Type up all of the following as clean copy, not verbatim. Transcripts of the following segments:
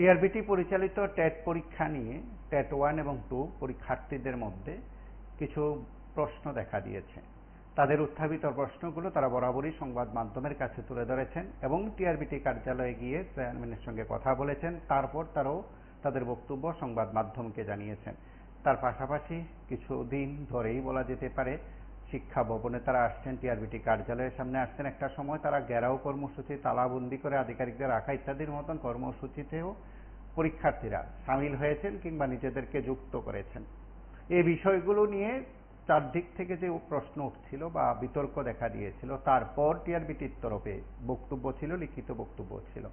TRBT পরিচালিত TET পরীক্ষা নিয়ে টেট 1 এবং 2 পরীক্ষার্থীদের মধ্যে কিছু প্রশ্ন দেখা দিয়েছে। তাদের উত্থাপিত প্রশ্নগুলো তারা বরাবরই সংবাদ মাধ্যমের কাছে তুলে ধরেছেন এবং টিআরবিটি কার্যালয়ে গিয়ে চেয়ারম্যানের সঙ্গে কথা বলেছেন। তারপর তারাও তাদের বক্তব্য সংবাদ মাধ্যমকে জানিয়েছেন। তার পাশাপাশি কিছুদিন ধরেই বলা যেতে পারে শিক্ষা ভবনে তারা আসছেন, টিআরবিটি কার্যালয়ের সামনে আসছেন। একটা সময় তারা ঘেরাও কর্মসূচি, তালাবন্দি করে আধিকারিকদের রাখা ইত্যাদির মতন কর্মসূচিতেও পরীক্ষার্থীরা সামিল হয়েছেন কিংবা নিজেদেরকে যুক্ত করেছেন। এই বিষয়গুলো নিয়ে চারদিক থেকে যে প্রশ্ন উঠছিল বা বিতর্ক দেখা দিয়েছিল, তারপর টিআরবিটির তরফে বক্তব্য ছিল, লিখিত বক্তব্য ছিল।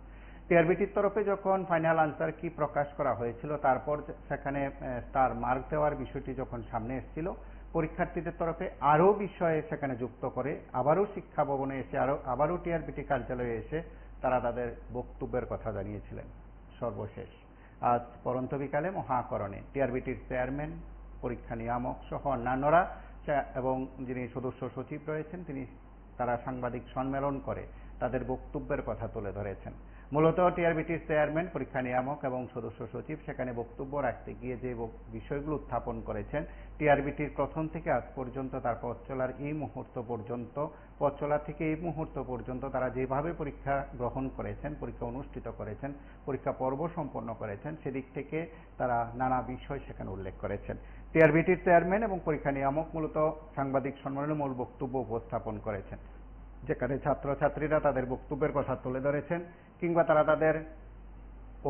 টিআরবিটির তরফে যখন ফাইনাল আনসার কি প্রকাশ করা হয়েছিল, তারপর সেখানে তার মার্ক দেওয়ার বিষয়টি যখন সামনে এসেছিল, পরীক্ষার্থীদের তরফে আরও বিষয়ে সেখানে যুক্ত করে আবারও শিক্ষা ভবনে এসে আবারও টিআরবিটি কার্যালয়ে এসে তারা তাদের বক্তব্যের কথা জানিয়েছিলেন। সর্বশেষ আজ পরন্ত বিকালে মহাকরণে টিআরবিটির চেয়ারম্যান, পরীক্ষা নিয়ামক সহ অন্যান্যরা এবং যিনি সদস্য সচিব রয়েছেন তারা সাংবাদিক সম্মেলন করে তাদের বক্তব্যের কথা তুলে ধরেছেন। মূলত টিআরবিটির চেয়ারম্যান, পরীক্ষা নিয়ামক এবং সদস্য সচিব সেখানে বক্তব্য রাখতে গিয়ে যে বিষয়গুলো উত্থাপন করেছেন, টিআরবিটির প্রথম থেকে আজ পর্যন্ত তার পথ চলার এই মুহূর্ত পর্যন্ত, পথ চলা থেকে এই মুহূর্ত পর্যন্ত তারা যেভাবে পরীক্ষা গ্রহণ করেছেন, পরীক্ষা অনুষ্ঠিত করেছেন, পরীক্ষা পর্ব সম্পন্ন করেছেন, সেদিক থেকে তারা নানা বিষয় সেখানে উল্লেখ করেছেন। টিআরবিটির চেয়ারম্যান এবং পরীক্ষা নিয়ামক মূলত সাংবাদিক সম্মেলনে মূল বক্তব্য উপস্থাপন করেছেন, যেখানে ছাত্রছাত্রীরা তাদের বক্তব্যের কথা তুলে ধরেছেন কিংবা তারা তাদের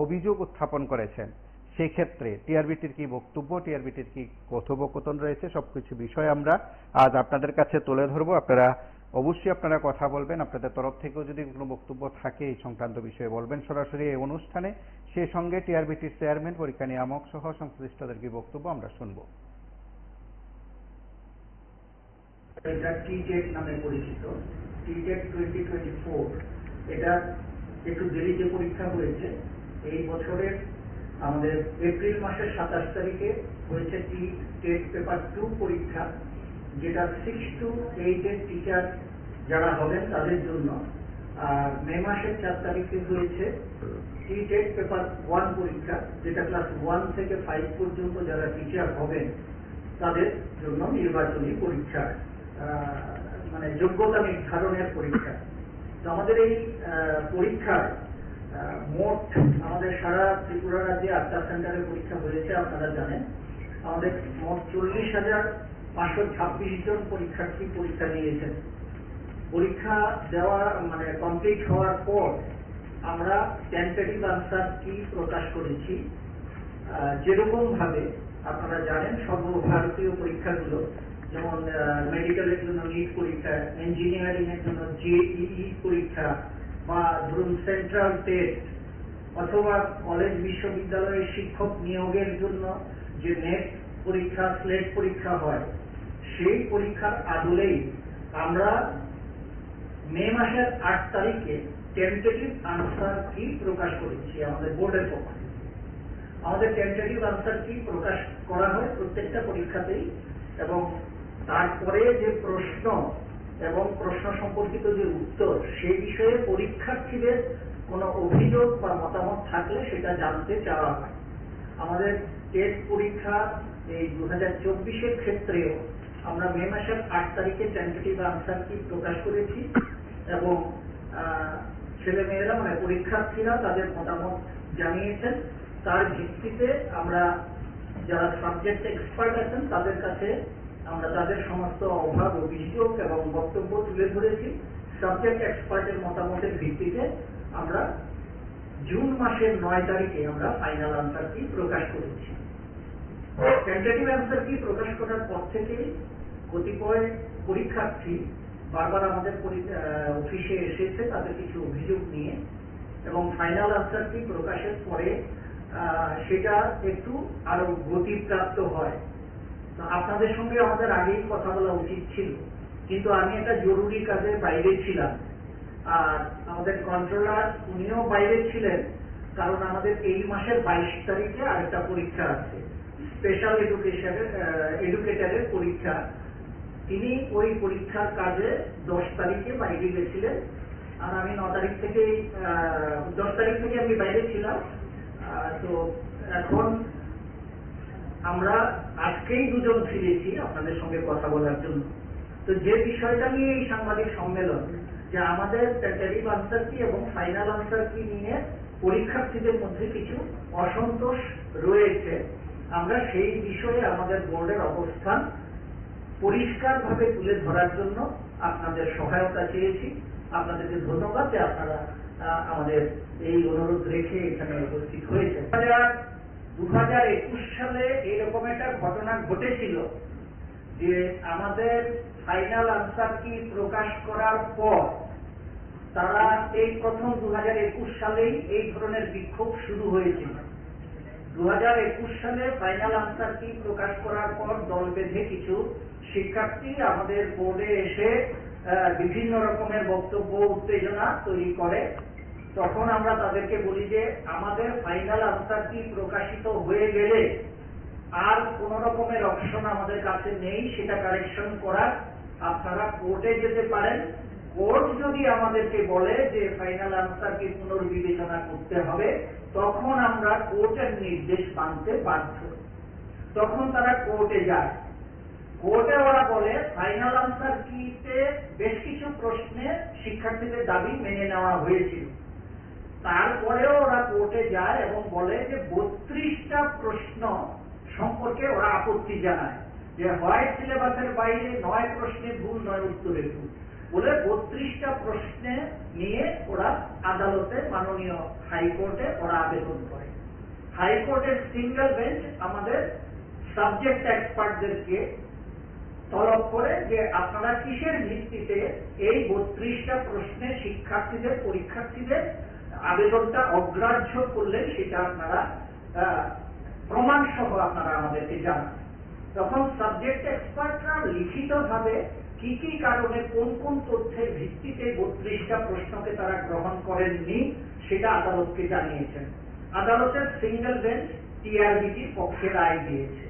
অভিযোগ উত্থাপন করেছেন। সেই ক্ষেত্রে টিআরবিটির কি বক্তব্য, টিআরবিটির কি কথোপকথন রয়েছে, সবকিছু বিষয় আমরা আজ আপনাদের কাছে তুলে ধরবো। আপনারা অবশ্যই কথা বলবেন, আপনাদের তরফ থেকেও যদি কোনো বক্তব্য থাকে এই সংক্রান্ত বিষয়ে বলবেন সরাসরি এই অনুষ্ঠানে। সেই সঙ্গে টিআরবিটির চেয়ারম্যান, পরীক্ষা নিয়ামক সহ সংশ্লিষ্টদের কি বক্তব্য আমরা শুনবো। এটা টিটেট নামে পরিচিত, টিটেট 2024। এটা একটু দেরিতে পরীক্ষা হয়েছে। এই বছরের আমাদের এপ্রিল মাসের 27 তারিখে হয়েছে টেট পেপার 2 পরীক্ষা, যেটা 6 to 8 এর টিচার যারা হবেন তাদের জন্য। আর মে মাসের 4 তারিখে হয়েছে টেট পেপার 1 পরীক্ষা, যেটা ক্লাস 1 থেকে 5 পর্যন্ত যারা টিচার হবেন তাদের জন্য নির্বাচনী পরীক্ষা, মানে যোগ্যতা নির্ধারণের পরীক্ষা। তো আমাদের এই পরীক্ষার মোট আমাদের সারা ত্রিপুরা রাজ্যে 8টা সেন্টারে পরীক্ষা হয়েছে। আপনারা জানেন আমাদের মোট 40,526 জন পরীক্ষার্থী পরীক্ষা নিয়েছেন। পরীক্ষা দেওয়া মানে কমপ্লিট হওয়ার পর আমরা টেন্টেটিভ আনসার কি প্রকাশ করেছি। যেরকম ভাবে আপনারা জানেন সর্বভারতীয় পরীক্ষাগুলো, যেমন মেডিকেলের জন্য নিট পরীক্ষা, ইঞ্জিনিয়ারিং এর জন্য জেইই পরীক্ষা, বা ধরুন সেন্ট্রাল টেস্ট, অথবা কলেজ বিশ্ববিদ্যালয়ের শিক্ষক নিয়োগের জন্য যে নেট পরীক্ষা, স্লেট পরীক্ষা হয়, সেই পরীক্ষার আদলেই আমরা মে মাসের 8 তারিখে টেন্টেটিভ আনসার কি প্রকাশ করেছি আমাদের বোর্ডের পক্ষে। আমাদের টেন্টেটিভ আনসার কি প্রকাশ করা হয় প্রত্যেকটা পরীক্ষাতেই, এবং তারপরে যে প্রশ্ন এবং প্রশ্ন সম্পর্কিত যে উত্তর, সেই বিষয়ে পরীক্ষার্থীদের কোনো অভিযোগ বা মতামত থাকলে সেটা জানতে চাওয়া হয়। আমাদের টেস্ট পরীক্ষা এই 2024-এর ক্ষেত্রেও আমরা মে মাসের 8 তারিখে টেন্টেটিভ আনসার কি প্রকাশ করেছি, এবং ছেলেমেয়েরা মানে পরীক্ষার্থীরা তাদের মতামত জানিয়েছেন। তার ভিত্তিতে আমরা যারা সাবজেক্ট এক্সপার্ট আছেন তাদের কাছে আমরা তাদের সমস্ত অভাব, অভিযোগ এবং বক্তব্য তুলে ধরেছি। সাবজেক্ট এক্সপার্টের মতামতের ভিত্তিতে আমরা জুন মাসের 9 তারিখে আমরা ফাইনাল আনসার কি প্রকাশ করেছি। টেন্টেটিভ আনসার কি প্রকাশ করার পর থেকেই কতিপয় পরীক্ষার্থী বারবার আমাদের অফিসে এসেছে তাদের কিছু অভিযোগ নিয়ে, এবং ফাইনাল আনসার কি প্রকাশের পরে সেটা একটু আরো গতিপ্রাপ্ত হয়। আপনাদের সঙ্গে আমাদের আগেই কথা বলা উচিত ছিল, কিন্তু আমি একটা জরুরি কাজে বাইরে ছিলাম, আর আমাদের কন্ট্রোলার উনিও বাইরে ছিলেন, কারণ আমাদের এই মাসের 22 তারিখে আরেকটা পরীক্ষা আছে, স্পেশাল এডুকেটরের পরীক্ষা। তিনি ওই পরীক্ষার কাজে 10 তারিখে বাইরে গেছিলেন, আর আমি 9 তারিখ থেকে 10 তারিখ থেকে আমি বাইরে ছিলাম, তো এখন আমরা আজকেই দুজন ফিরেছি আপনাদের সঙ্গে কথা বলার জন্য। তো যে বিষয়টা নিয়ে এই সাংবাদিক সম্মেলন, যে আমাদের টেন্টেটিভ আনসার কি এবং ফাইনাল আনসার কি নিয়ে পরীক্ষার্থীদের মধ্যে কিছু অসন্তোষ রয়েছে, আমরা সেই বিষয়ে আমাদের বোর্ডের অবস্থান পরিষ্কারভাবে তুলে ধরার জন্য আপনাদের সহায়তা চেয়েছি। আপনাদেরকে ধন্যবাদ যে আপনারা আমাদের এই অনুরোধ রেখে এখানে উপস্থিত হয়েছে। 2021 সালে এরকম একটা ঘটনা ঘটেছিল যে আমাদের ফাইনাল আনসার কি প্রকাশ করার পর তারা এই প্রথম 2021 সালেই এই ধরনের বিক্ষোভ শুরু হয়েছিল। 2021 সালে ফাইনাল আনসার কি প্রকাশ করার পর দল বেঁধে কিছু শিক্ষার্থী আমাদের বোর্ডে এসে বিভিন্ন রকমের বক্তব্য উত্তেজনা তৈরি করে। তখন আমরা তাদেরকে বলি যে আমাদের ফাইনাল আনসার কি প্রকাশিত হয়ে গেলে আর কোন রকমের অপশন আমাদের কাছে নেই সেটা কারেকশন করার। আপনারা কোর্টে যেতে পারেন, কোর্ট যদি আমাদেরকে বলে যে ফাইনাল আনসার কি পুনর্বিবেচনা করতে হবে, তখন আমরা কোর্টের নির্দেশ মানতে বাধ্য। তখন তারা কোর্টে যায়। কোর্টে ওরা বলে ফাইনাল আনসার কিতে বেশ কিছু প্রশ্নে শিক্ষার্থীদের দাবি মেনে নেওয়া হয়েছিল। তারপরেও ওরা কোর্টে যায় এবং বলে যে 32টা প্রশ্ন সম্পর্কে ওরা আপত্তি জানায়, যে হয় সিলেবাসের বাইরে, 9 প্রশ্নে ভুল, 9 উত্তরে ভুল, বলে 32টা প্রশ্নে নিয়ে ওরা আদালতে, মাননীয় হাইকোর্টে ওরা আবেদন করে। হাইকোর্টের সিঙ্গেল বেঞ্চ আমাদের সাবজেক্ট এক্সপার্টদেরকে তলব করে যে আপনারা কিসের ভিত্তিতে এই 32টা প্রশ্নে পরীক্ষার্থীদের আবেদনটা অগ্রাহ্য করলেন সেটা আপনারা প্রমাণ সহ আপনারা আমাদেরকে জানান। তখন সাবজেক্ট এক্সপার্টরা লিখিতভাবে কি কি কারণে কোন কোন তথ্যের ভিত্তিতে 32টা প্রশ্নকে তারা গ্রহণ করেননি সেটা আদালতকে জানিয়েছেন। আদালতের সিঙ্গেল বেঞ্চ টিআরবিটির পক্ষে রায় দিয়েছে।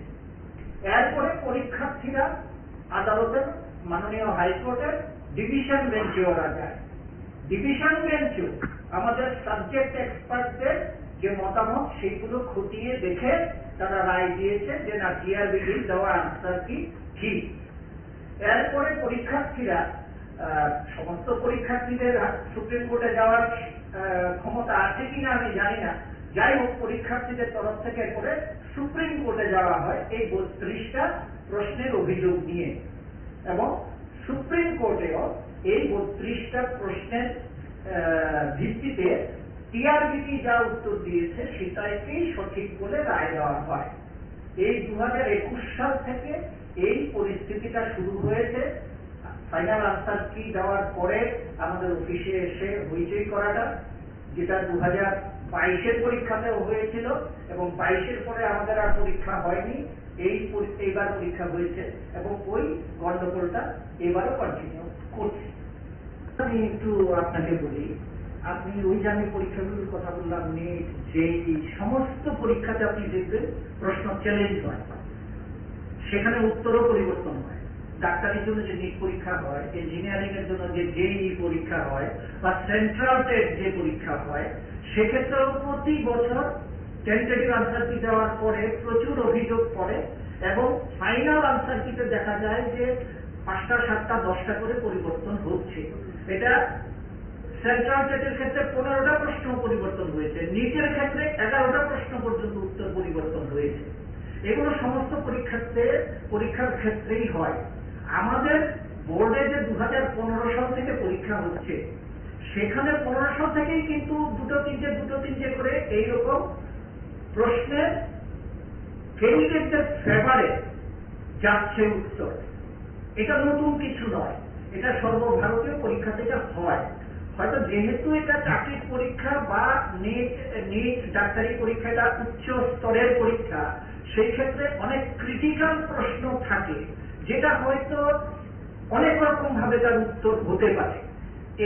এরপরে পরীক্ষার্থীরা আদালতের, মাননীয় হাইকোর্টের ডিভিশন বেঞ্চে ওরা যায়। ডিভিশন বেঞ্চও আমাদের সাবজেক্ট এক্সপার্টদের যে মতামত সেগুলো খতিয়ে দেখে তারা রায় দিয়েছে যে না, টিআরবিটির দেওয়া আনসার কি ঠিক। এরপরে পরীক্ষার্থীরা, সমস্ত পরীক্ষার্থীদের সুপ্রিম কোর্টে যাওয়ার ক্ষমতা আছে কিনা আমি জানি না, যাই হোক পরীক্ষার্থীদের তরফ থেকে করে সুপ্রিম কোর্টে যাওয়া হয় এই 32টা প্রশ্নের অভিযোগ নিয়ে, এবং সুপ্রিম কোর্টেও এই 32টা প্রশ্নের ভিত্তিতে টিআরবিটি যা উত্তর দিয়েছে সেটাকেই সঠিক বলে রায় দেওয়া হয়। এই 2021 সাল থেকে এই পরিস্থিতিটা শুরু হয়েছে। ফাইনাল আনসার কি দেওয়ার পরে আমাদের অফিসে এসে হইচই করাটা, যেটা 2022-এর পরীক্ষাতেও হয়েছিল এবং 22-এর পরে আমাদের আর পরীক্ষা হয়নি, এইবার পরীক্ষা হয়েছে এবং ওই গন্ডগোলটা এবারও কন্টিনিউ করছে। আমি একটু আপনাকে বলি, আপনি ওই যে আমি পরীক্ষাগুলোর কথা বললাম, নেট, জেইই, সমস্ত পরীক্ষাতে আপনি দেখবেন প্রশ্ন চ্যালেঞ্জ হয়, সেখানে উত্তরও পরিবর্তন হয়। ডাক্তারির জন্য যে নিট পরীক্ষা হয়, ইঞ্জিনিয়ারিং এর জন্য যে জেইই পরীক্ষা হয়, বা সেন্ট্রাল টেট যে পরীক্ষা হয়, সেক্ষেত্রেও প্রতি বছর টেন্টেটিভ আনসার কি দেওয়ার পরে প্রচুর অভিযোগ পড়ে এবং ফাইনাল আনসার কিতে দেখা যায় যে 5টা, 7টা, 10টা করে পরিবর্তন হচ্ছে। এটা সেন্ট্রাল টেটের ক্ষেত্রে 15টা প্রশ্ন পরিবর্তন হয়েছে, নিটের ক্ষেত্রে 11টা প্রশ্ন পর্যন্ত উত্তর পরিবর্তন হয়েছে। এগুলো সমস্ত পরীক্ষার ক্ষেত্রেই হয়। আমাদের বোর্ডে যে 2015 সাল থেকে পরীক্ষা হচ্ছে, সেখানে 15 সাল থেকেই কিন্তু দুটো তিনটে করে এইরকম প্রশ্নের ক্যান্ডিডেটদের ফেভারে যাচ্ছে উত্তর। এটা নতুন কিছু নয়, এটা সর্বভারতীয় পরীক্ষা থেকে হয়। হয়তো যেহেতু এটা চাকরির পরীক্ষা বা নিট ডাক্তারি পরীক্ষা, এটা উচ্চ স্তরের পরীক্ষা, সেই ক্ষেত্রে অনেক ক্রিটিক্যাল প্রশ্ন থাকে যেটা হয়তো অনেক রকম ভাবে তার উত্তর হতে পারে।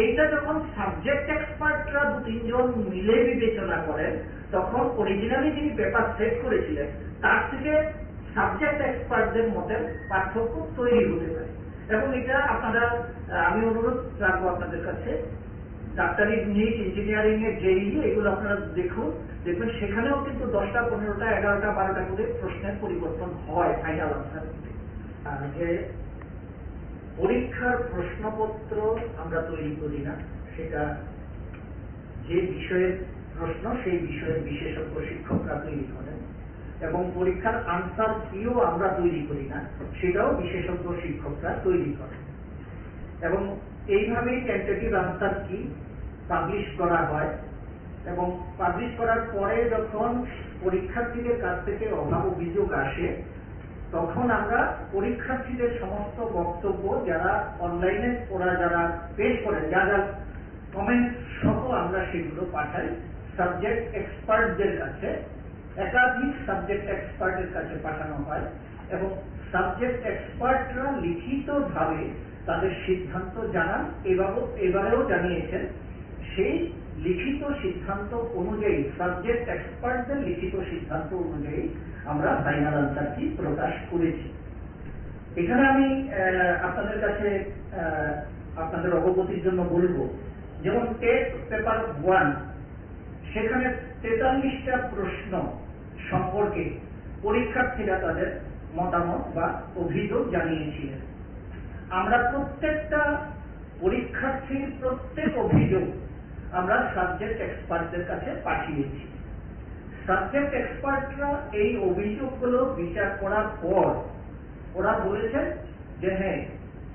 এইটা যখন সাবজেক্ট এক্সপার্টরা 2-3 জন মিলে বিবেচনা করেন, তখন অরিজিনালি যিনি পেপার সেট করেছিলেন তার থেকে সাবজেক্ট এক্সপার্টদের মতে পার্থক্য তৈরি হতে পারে। এবং এটা আপনারা, আমি অনুরোধ রাখবো আপনাদের কাছে ডাক্তারি নিট, ইঞ্জিনিয়ারিং এর জেই, এগুলো আপনারা দেখবেন সেখানেও কিন্তু 10টা 15টা 11টা 12টা করে প্রশ্নের পরিবর্তন হয় ফাইনাল আনসার। যে পরীক্ষার প্রশ্নপত্র আমরা তৈরি করি না, সেটা যে বিষয়ের প্রশ্ন সেই বিষয়ের বিশেষজ্ঞ শিক্ষকরা তৈরি করেন, এবং পরীক্ষার আনসার কিও আমরা তৈরি করি না, সেটাও বিশেষজ্ঞ শিক্ষকরা তৈরি করেন। এবং এইভাবেই টেন্টেটিভ আনসার কি পাবলিশ করা হয়, এবং পাবলিশ করার পরে যখন পরীক্ষার্থীদের কাছ থেকে অভাব অভিযোগ আসে, তখন আমরা পরীক্ষার্থীদের সমস্ত বক্তব্য যারা অনলাইনে ওরা যারা পেশ করেন, যা যা কমেন্ট সহ আমরা সেগুলো পাঠাই সাবজেক্ট এক্সপার্টদের কাছে। একাধিক সাবজেক্ট এক্সপার্টের কাছে পাঠানো হয়, এবং সাবজেক্ট এক্সপার্টরা লিখিতভাবে তাদের সিদ্ধান্ত জানান। এবারেও জানিয়েছেন। সেই লিখিত সিদ্ধান্ত অনুযায়ী, সাবজেক্ট এক্সপার্টদের লিখিত সিদ্ধান্ত অনুযায়ী আমরা ফাইনাল আনসার কি প্রকাশ করেছি। এখানে আমি আপনাদের কাছে আপনাদের অবগতির জন্য বলবো, যেমন টেস্ট পেপার 1, সেখানে 43টা প্রশ্ন সম্পর্কে পরীক্ষার্থীরা তাদের মতামত বা অভিযোগ জানিয়েছিলেন। আমরা প্রত্যেকটা পরীক্ষার্থীর প্রত্যেক অভিযোগ আমরা সাবজেক্ট এক্সপার্টদের কাছে পাঠিয়েছি। সাবজেক্ট এক্সপার্টরা এই অভিযোগগুলো বিচার করার পর ওরা বলেছেন যে হ্যাঁ,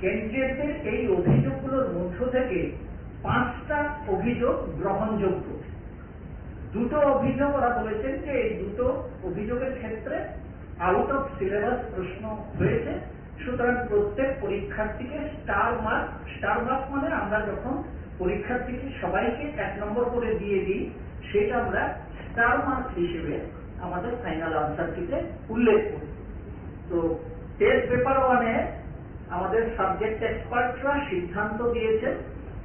ক্যান্ডিডেটদের এই অভিযোগগুলোর মধ্য থেকে 5টা অভিযোগ গ্রহণযোগ্য। 2টো অভিযোগ ওরা বলেছেন যে এই 2টো অভিযোগের ক্ষেত্রে আউট অফ সিলেবাস প্রশ্ন হয়েছে, সুতরাং প্রত্যেক পরীক্ষার্থীকে স্টার মার্ক মানে আমরা যখন পরীক্ষার্থীকে সবাইকে 1 নম্বর করে দিয়ে দিই, সেটা আমরা স্টার মার্ক হিসেবে আমাদের ফাইনাল আনসারটিতে উল্লেখ করি। তো টেস্ট পেপার 1-এ আমাদের সাবজেক্ট এক্সপার্টরা সিদ্ধান্ত দিয়েছে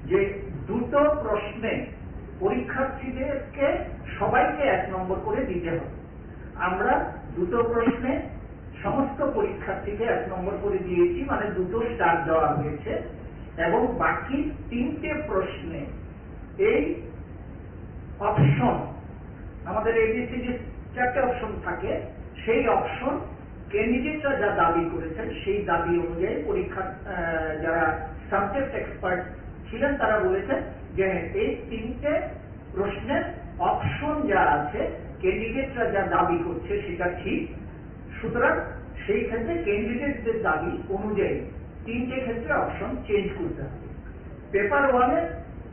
যে 2টো প্রশ্নে পরীক্ষার্থীদেরকে সবাইকে 1 নম্বর করে দিতে হবে। আমরা 2টো প্রশ্নে সমস্ত পরীক্ষার্থীকে 1 নম্বর করে দিয়েছি, মানে 2টো স্টার দেওয়া হয়েছে, এবং বাকি 3টে প্রশ্নে এই অপশন, আমাদের এবিসিডি 4টে অপশন থাকে, সেই অপশন ক্যান্ডিডেটরা যা দাবি করেছেন সেই দাবি অনুযায়ী পরীক্ষা যারা সাবজেক্ট এক্সপার্ট ছিলেন তারা বলেছেন যে এই 3টে প্রশ্নের অপশন যা আছে ক্যান্ডিডেটরা যা দাবি করছে সেটা ঠিক, সুতরাং সেই ক্ষেত্রে ক্যান্ডিডেটদের দাবি অনুযায়ী 3টে ক্ষেত্রে অপশন চেঞ্জ করতে হবে। পেপার 1-এ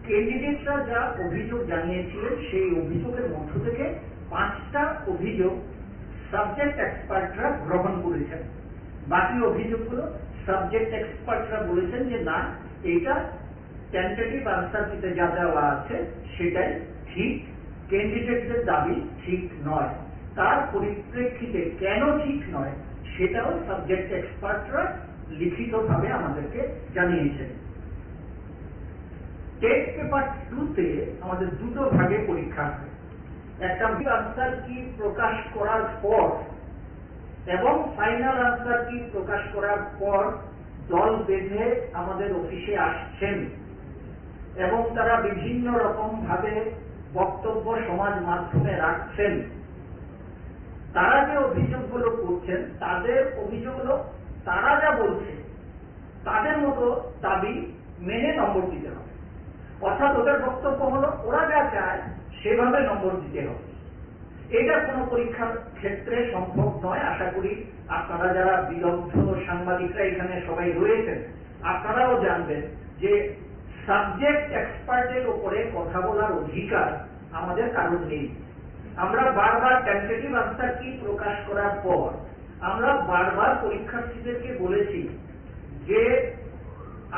ক্যান্ডিডেটরা যা অভিযোগ জানিয়েছিলেন সেই অভিযোগের মধ্য থেকে 5টা অভিযোগ সাবজেক্ট এক্সপার্টরা গ্রহণ করেছেন। বাকি অভিযোগগুলো সাবজেক্ট এক্সপার্টরা বলেছেন যে না, এইটা টেন্টেটিভ আনসার দিতে যা দেওয়া আছে সেটাই ঠিক, ক্যান্ডিডেটদের দাবি ঠিক নয়। তার পরিপ্রেক্ষিতে কেন ঠিক নয় সেটাও সাবজেক্ট এক্সপার্টরা লিখিতভাবে আমাদেরকে জানিয়েছেন। টেস্ট পেপার 2-তে আমাদের 2টো ভাগে পরীক্ষা হয়। একটা আনসার কি প্রকাশ করার পর এবং ফাইনাল আনসার কি প্রকাশ করার পর দল বেঁধে আমাদের অফিসে আসছেন, এবং তারা বিভিন্ন রকম ভাবে বক্তব্য সমাজ মাধ্যমে রাখছেন। তারা যে অভিযোগগুলো করছেন, তাদের অভিযোগগুলো তারা যা বলছে তাদের মতো দাবি মেনে নম্বর দিতে হবে। অর্থাৎ ওদের বক্তব্য হলো ওরা যা চায় সেভাবে নম্বর দিতে হবে। এটা কোনো পরীক্ষার ক্ষেত্রে সম্ভব নয়। আশা করি আপনারা যারা বিদগ্ধ সাংবাদিকরা এখানে সবাই রয়েছেন, আপনারাও জানবেন যে সাবজেক্ট এক্সপার্টের উপরে কথা বলার অধিকার আমাদের কারণ নেই। আমরা বারবার টেন্টেটিভ আনসার কি প্রকাশ করার পর আমরা বারবার পরীক্ষার্থীদেরকে বলেছি যে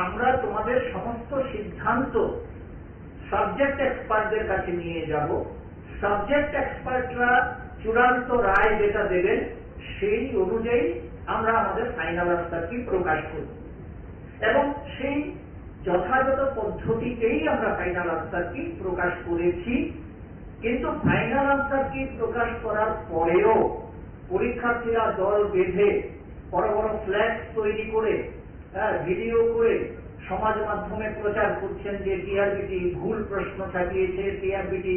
আমরা তোমাদের সমস্ত সিদ্ধান্ত সাবজেক্ট এক্সপার্টদের কাছে নিয়ে যাব। সাবজেক্ট এক্সপার্টরা চূড়ান্ত রায় যেটা দেবেন সেই অনুযায়ী আমরা আমাদের ফাইনাল আনসার কি প্রকাশ করব, এবং সেই যথাযথ পদ্ধতিতেই আমরা ফাইনাল আনসার কি প্রকাশ করেছি। কিন্তু ফাইনাল আনসার কি প্রকাশ করার পরেও পরীক্ষার্থীরা দল বেঁধে বড় বড় ফ্ল্যাক্স তৈরি করে ভিডিও করে সমাজ মাধ্যমে প্রচার করছেন যে টিআরবিটি ভুল প্রশ্ন ছাপিয়েছে, টিআরবিটি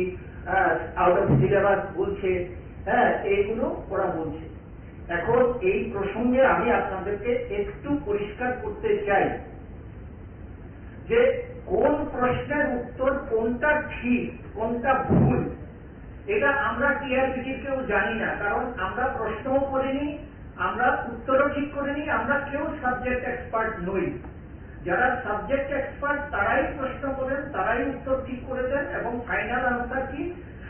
আউট অফ সিলেবাস বলছে, হ্যাঁ এইগুলো ওরা বলছে। এখন এই প্রসঙ্গে আমি আপনাদেরকে একটু পরিষ্কার করতে চাই যে কোন প্রশ্নের উত্তর কোনটা ঠিক কোনটা ভুল এটা আমরা টিআরবিটির কেউ জানি না, কারণ আমরা প্রশ্নও করিনি, আমরা উত্তরও ঠিক করিনি, আমরা কেউ সাবজেক্ট এক্সপার্ট নই। যারা সাবজেক্ট এক্সপার্ট তারাই প্রশ্ন করেন, তারাই উত্তর ঠিক করে দেন এবং ফাইনাল আনসার কি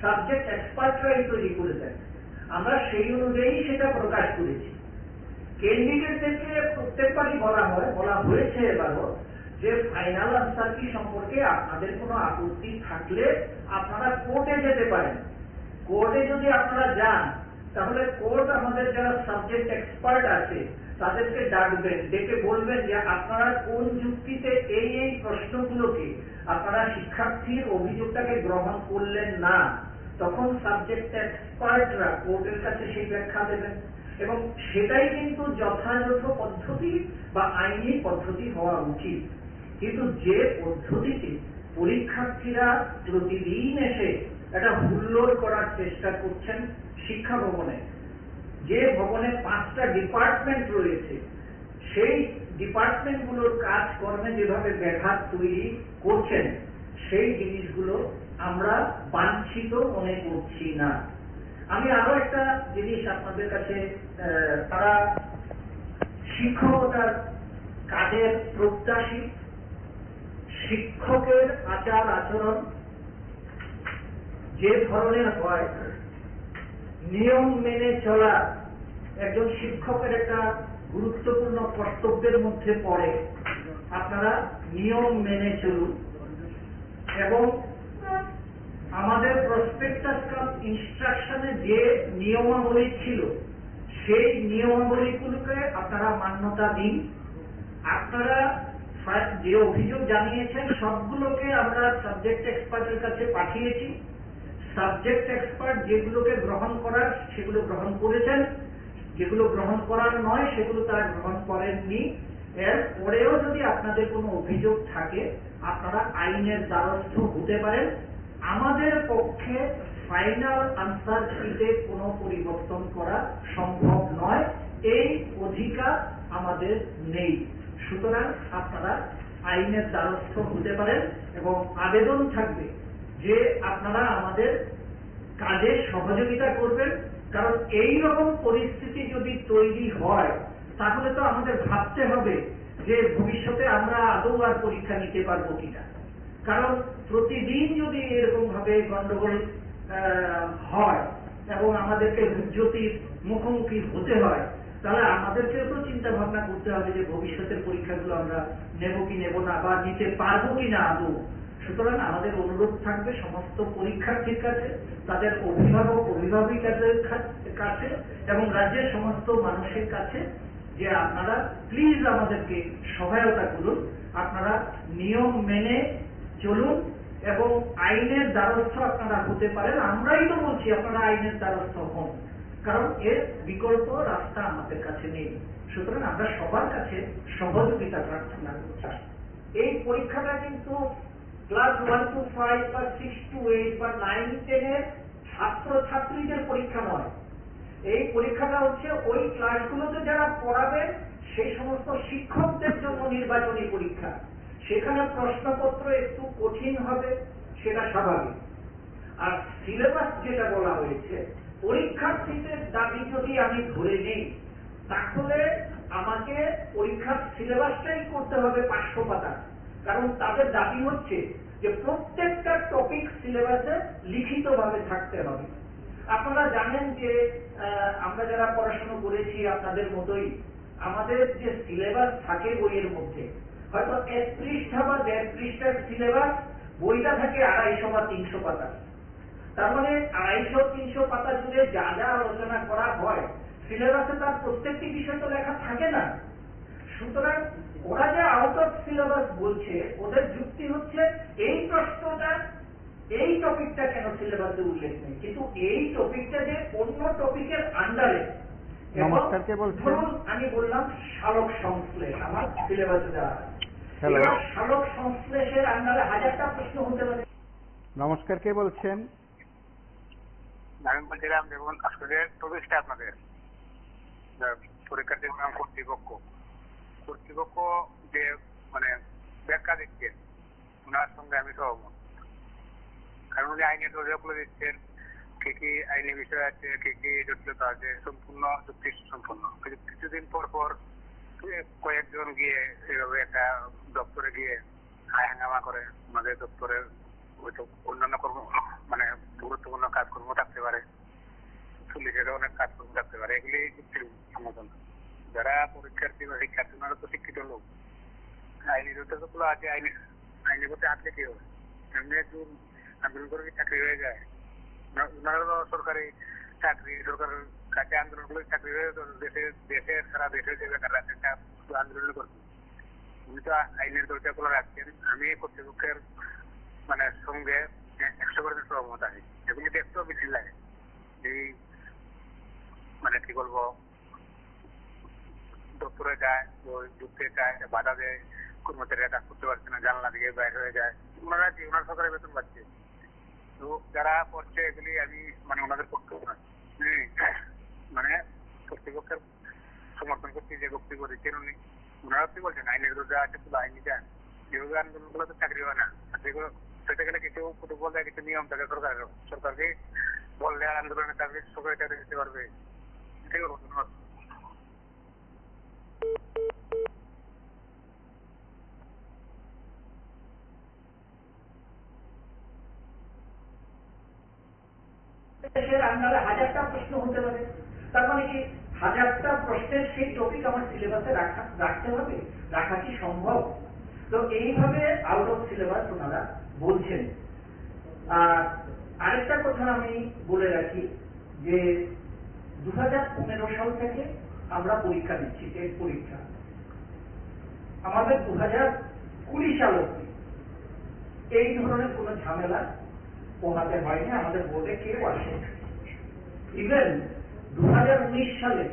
সাবজেক্ট এক্সপার্টরাই তৈরি করে দেন। আমরা সেই অনুযায়ী সেটা প্রকাশ করেছি। ক্যান্ডিডেটদেরকে প্রত্যেকবারই বলা হয়েছে এবারও যে ফাইনাল আনসার কি সম্পর্কে আপনাদের কোনো আপত্তি থাকলে আপনারা কোর্টে যেতে পারেন। কোর্টে যদি আপনারা যান তাহলে কোর্ট আমাদের যারা সাবজেক্ট এক্সপার্ট আছে তাদেরকে ডাকবেন, ডেকে বলবেন যে আপনারা কোন যুক্তিতে এই প্রশ্নগুলোকে আপনারা শিক্ষার্থীর অভিযোগটাকে গ্রহণ করলেন না। তখন সাবজেক্ট এক্সপার্টরা কোর্টের কাছে সেই ব্যাখ্যা দেবেন এবং সেটাই কিন্তু যথাযথ পদ্ধতি বা আইনি পদ্ধতি হওয়া উচিত। কিন্তু যে পদ্ধতিতে পরীক্ষার্থীরা প্রতিদিন এসে একটা হুল্লোড় করার চেষ্টা করছেন শিক্ষা ভবনে, যে ভবনে 5টা ডিপার্টমেন্ট রয়েছে, সেই ডিপার্টমেন্টগুলোর কাজকর্মে যেভাবে ব্যাঘাত তৈরি করছেন সেই জিনিসগুলো আমরা বাঞ্ছিত মনে করছি না। আমি আরো একটা জিনিস আপনাদের কাছে, তারা শিক্ষকতার কাজের প্রত্যাশী, শিক্ষকের আচার আচরণ যে ধরনের হয়, নিয়ম মেনে চলা একজন শিক্ষকের একটা গুরুত্বপূর্ণ কর্তব্যের মধ্যে পড়ে। আপনারা নিয়ম মেনে চলুন এবং আমাদের প্রসপেক্টাস কাম ইনস্ট্রাকশনে যে নিয়মাবলী ছিল সেই নিয়মাবলীগুলোকে আপনারা মান্যতা দিন। আপনারা যে অভিযোগ জানিয়েছেন সবগুলোকে আমরা সাবজেক্ট এক্সপার্টের কাছে পাঠিয়েছি। সাবজেক্ট এক্সপার্ট যেগুলোকে গ্রহণ করার সেগুলো গ্রহণ করেছেন, যেগুলো গ্রহণ করার নয় সেগুলো তারা গ্রহণ করেননি। এর পরেও যদি আপনাদের কোনো অভিযোগ থাকে আপনারা আইনের দ্বারস্থ হতে পারেন। আমাদের পক্ষে ফাইনাল আনসার শিটে কোনো পরিবর্তন করা সম্ভব নয়, এই অধিকার আমাদের নেই। সুতরাং আপনারা আইনের দ্বারস্থ হতে পারেন এবং আবেদন থাকবে যে আপনারা আমাদের কাজে সহযোগিতা করবেন, কারণ এই রকম পরিস্থিতি যদি তৈরি হয় তাহলে তো আমাদের ভাবতে হবে যে ভবিষ্যতে আমরা আদৌ আর পরীক্ষা নিতে পারবো কিনা। কারণ প্রতিদিন যদি এরকম ভাবে গন্ডগোল হয় এবং আমাদেরকে হুজ্জতির মুখোমুখি হতে হয় তাহলে আমাদেরকেও তো চিন্তা ভাবনা করতে হবে যে ভবিষ্যতের পরীক্ষাগুলো আমরা নেব কি নেব না বা নিতে পারবো কিনা আদৌ। সুতরাং আমাদের অনুরোধ থাকবে সমস্ত পরীক্ষার্থীর কাছে, তাদের অভিভাবক অভিভাবিকাদের কাছে এবং রাজ্যের সমস্ত মানুষের কাছে যে আপনারা প্লিজ আমাদেরকে সহায়তা করুন, আপনারা নিয়ম মেনে চলুন এবং আইনের দ্বারস্থ আপনারা হতে পারেন। আমরাই তো বলছি আপনারা আইনের দ্বারস্থ হন, কারণ এর বিকল্প রাস্তা আমাদের কাছে নেই। সুতরাং আমরা সবার কাছে সহযোগিতা প্রার্থনা করছি। এই পরীক্ষাটা কিন্তু ক্লাস 1 to 5 বা 6 to 8 বা 9 10 এর ছাত্রছাত্রীদের পরীক্ষা নয়। এই পরীক্ষাটা হচ্ছে ওই ক্লাসগুলোতে যারা পড়াবেন সেই সমস্ত শিক্ষকদের জন্য নির্বাচনী পরীক্ষা। সেখানে প্রশ্নপত্র একটু কঠিন হবে, সেটা স্বাভাবিক। আর সিলেবাস যেটা বলা হয়েছে, পরীক্ষার্থীদের দাবি যদি আমি ধরে নিই তাহলে আমাকে পরীক্ষার সিলেবাসটাই করতে হবে 500 পাতা। কারণ তাদের দাবি হচ্ছে যে প্রত্যেকটা টপিক সিলেবাসে লিখিতভাবে থাকতে হবে। আপনারা জানেন যে আমরা যারা পড়াশোনা করেছি আপনাদের মতোই আমাদের যে সিলেবাস থাকে বইয়ের মধ্যে হয়তো 1 পৃষ্ঠা বা 1.5 পৃষ্ঠার সিলেবাস, বইটা থাকে 250 বা 300 পাতা। তার মানে 250-300 পাতা জুড়ে যা যা আলোচনা করা হয় সিলেবাসে তার প্রত্যেকটি বিষয় তো লেখা থাকে না। সুতরাং ওরা যে আউট অফ সিলেবাস বলছে ওদের যুক্তি হচ্ছে এই প্রশ্নটা এই টপিকটা কেন সিলেবাসে উল্লেখ নেই, কিন্তু এই টপিকটা যে অন্য টপিকের আন্ডারে। ধরুন আমি বললাম সালোক সংশ্লেষ আমার সিলেবাসে দেওয়া আছে, হ্যালো। এবার সালোক সংশ্লেষের আন্ডারে হাজারটা প্রশ্ন হতে পারে। নমস্কার, কে বলছেন? আমি বলছিলাম, দেখুন আসলে প্রবেশটা আপনাদের পরীক্ষার্থীর নাম কর্তৃপক্ষ যে মানে ব্যাখ্যা দিচ্ছেন ওনার সঙ্গে আমি সহমত। কারণ উনি আইনের দরজাগুলো দিচ্ছেন, কি কি আইনি বিষয় আছে, কি কি জটিলতা আছে, সম্পূর্ণ যুক্তি সম্পূর্ণ। কিছুদিন পর পর কয়েকজন গিয়ে এভাবে একটা দপ্তরে গিয়ে হাঙ্গামা করে, ওনাদের দপ্তরে হয়তো অন্যান্য কর্ম মানে গুরুত্বপূর্ণ কাজকর্ম থাকতে পারে, পুলিশেরও অনেক কাজকর্ম থাকতে পারে, এগুলি সম্মত না। যারা পরীক্ষার্থী বা শিক্ষার্থী ওনারা তো শিক্ষিত লোক, আইনি যুদ্ধগুলো আছে, আইনি পথে আটকে কি হবে? এমনি একজন আন্দোলন করে চাকরি হয়ে যায়? ওনারও সরকারি চাকরি, সরকারের কাছে আন্দোলন করে চাকরি হয়ে দেশে সারা দেশে যে বেকার আছে আন্দোলন করবে। উনি তো আইনের দরজা খোলা রাখছেন। আমি কর্তৃপক্ষের মানে সঙ্গে 100% সহমত আছি। এগুলি দেখতেও বেশি লাগে, এই মানে কি বলবো, দপ্তরে যায়, ঢুকতে চায়, বাধা দেয়, কর্মচারীরা কাজ করতে পারছে না, জানলা দিকে বাইরে হয়ে যায়। ওনারা কি ওনার সরকারের বেতন পাচ্ছে? তো যারা করছে এগুলি আমি মানে ওনাদের পক্ষে মানে কর্তৃপক্ষের সমর্থন করছি, যে বক্তব্য দিচ্ছেন উনি। ওনারা কি বলছেন আইনের দরজা আছে, শুধু আইনি যান, যেভাবে আন্দোলনগুলো তো চাকরি হয় না। চাকরিগুলো পেতে গেলে কিছু প্রোটোকল দেয়, কিছু নিয়ম থাকে সরকারের। সরকারকে বললে আন্দোলনের চাকরি সরকারি চাকরি দিতে পারবে, এটাই হলো ধন্যবাদ। দেশের আন্ডারে হাজারটা প্রশ্ন হতে পারে, তার মানে কি হাজারটা প্রশ্নের সেই টপিক আমার সিলেবাসে রাখতে হবে? রাখা কি সম্ভব? তো এইভাবে আউট অফ সিলেবাস ওনারা বলছেন। আর আরেকটা কথা আমি বলে রাখি যে 2015 সাল থেকে আমরা পরীক্ষা দিচ্ছি, টেট পরীক্ষা। আমাদের 2020 সাল অব্দি এই ধরনের কোন ঝামেলা পোহাতে হয়নি, আমাদের বোর্ডে কেউ আসে। ইভেন 2019 সালে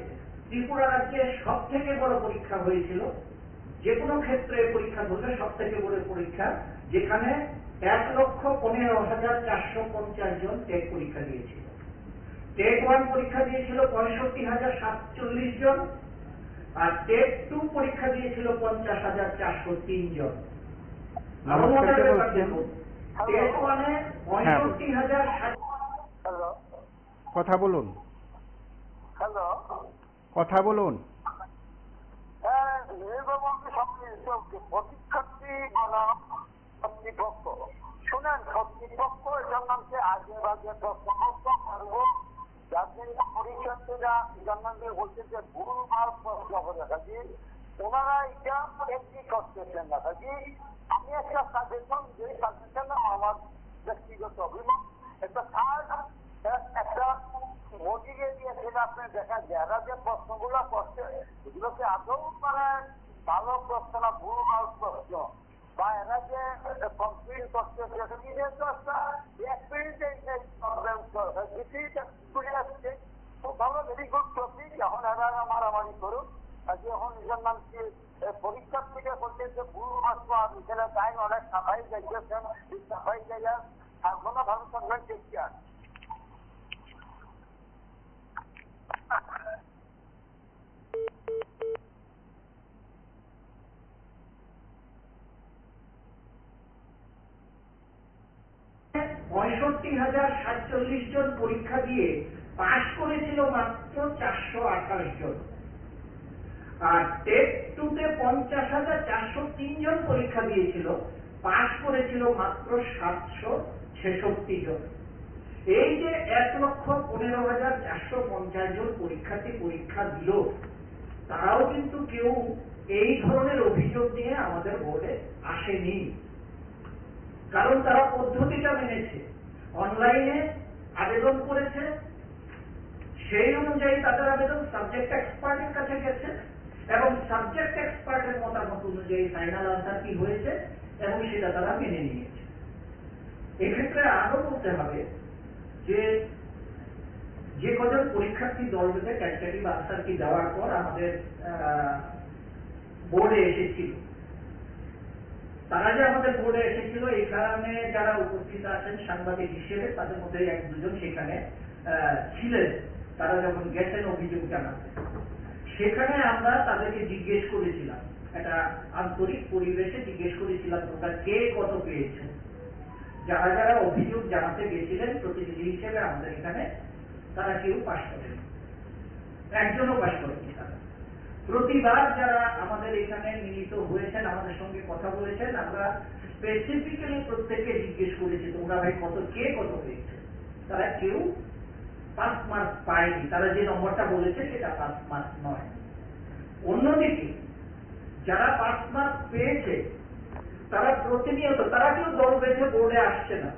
ত্রিপুরা রাজ্যে সব থেকে বড় পরীক্ষা হয়েছিল, যে কোনো ক্ষেত্রে পরীক্ষা ধরলে সব থেকে বড় পরীক্ষা, যেখানে 1,15,450 জন টেট পরীক্ষা দিয়েছিল। টেট 1 পরীক্ষা দিয়েছিল 65,047 জন, আর টেট 2 পরীক্ষা দিয়েছিল 50,403 জন। নমস্কার, কে বলছেন? টেট 1 এ 65,000। হ্যালো কথা বলুন, হ্যালো কথা বলুন। হ্যাঁ, পরীক্ষার্থী বনাম কর্তৃপক্ষ, শুনেন, কর্তৃপক্ষ এটার নামকে আগে বাজে প্রশ্নপত্র পারবো, যার জন্য পরীক্ষার্থীরা এটার নামকে বলছে যে ভুলভাল প্রশ্ন করে থাকি, ওনারা এটা এমনি করতেছেন না থাকি। আমি একটা সাজেশন, যে সাজেশন আমার ব্যক্তিগত অভিমত, একটা মোদিকে দিয়ে সেটা আপনি দেখা যায়, এরা যে প্রশ্নগুলো করছে এগুলোকে আদৌ মানে ভালো প্রশ্ন না ভুলভাল প্রশ্ন, বা এরা যে কমপ্লিট করছে খুব ভালো, ভেরি গুড টপিক। এখন এরা মারামারি করুক, এখন নিজের নাম কি পরীক্ষার থেকে করছে যে ভুল মাত্র, আর এখানে টাইম অনেক সাফাই যাইতেছেন, সাফাই যাইয়া আর কোনো ভালো থাকবেন, ঠিক আছে। $65,047 জন পরীক্ষা দিয়ে পাশ করেছিল মাত্র 428 জন, আর টেট 2 তে 50,403 জন পরীক্ষা দিয়েছিল, পাশ করেছিল মাত্র 766 জন। এই যে 1,15,450 জন পরীক্ষার্থী পরীক্ষা দিল, তারাও কিন্তু কেউ এই ধরনের অভিযোগ নিয়ে আমাদের বোর্ডে আসেনি, কারণ তারা পদ্ধতিটা মেনেছে, অনলাইনে আবেদন করেছে, সেই অনুযায়ী তাদের আবেদন সাবজেক্ট এক্সপার্টের কাছে গেছে, এবং সাবজেক্ট এক্সপার্টের মতামত অনুযায়ী ফাইনাল আনসার কি হয়েছে এবং সেটা তারা মেনে নিয়েছে। এক্ষেত্রে আরো বলতে হবে যে কজন পরীক্ষার্থী দল বেঁধে টেন্টেটিভ আনসার কি দেওয়ার পর আমাদের বোর্ডে এসেছিল, তারা যে আমাদের বোর্ডে এসেছিল, এখানে যারা উপস্থিত আছেন সাংবাদিক হিসেবে তাদের মধ্যে এক দুজন সেখানে ছিলেন। তারা যখন গেছেন অভিযোগ জানাতে, সেখানে আমরা তাদেরকে জিজ্ঞেস করেছিলাম, একটা আন্তরিক পরিবেশে জিজ্ঞেস করেছিলাম তোমরা কে কত পেয়েছো। যারা যারা অভিযোগ জানাতে গেছিলেন প্রতিনিধি হিসেবে আমাদের এখানে, তারা কেউ পাশ করেনি, একজনও পাশ করেনি। তারা প্রতিবার যারা আমাদের এখানে মিলিত হয়েছেন, আমাদের সঙ্গে কথা বলেছেন, আমরা স্পেসিফিক্যালি প্রত্যেককে জিজ্ঞেস করেছি তোমরা ভাই কে কত পেয়েছো। তারা কেউ 5 মার্ক পায়নি। তারা যে নম্বরটা বলেছে সেটা 5 মার্ক নয়। অন্যদিকে যারা 5 মার্ক পেয়েছে তারা প্রতিনিয়ত, তারা কেউ দল বেঁধে বোর্ডে আসছে না,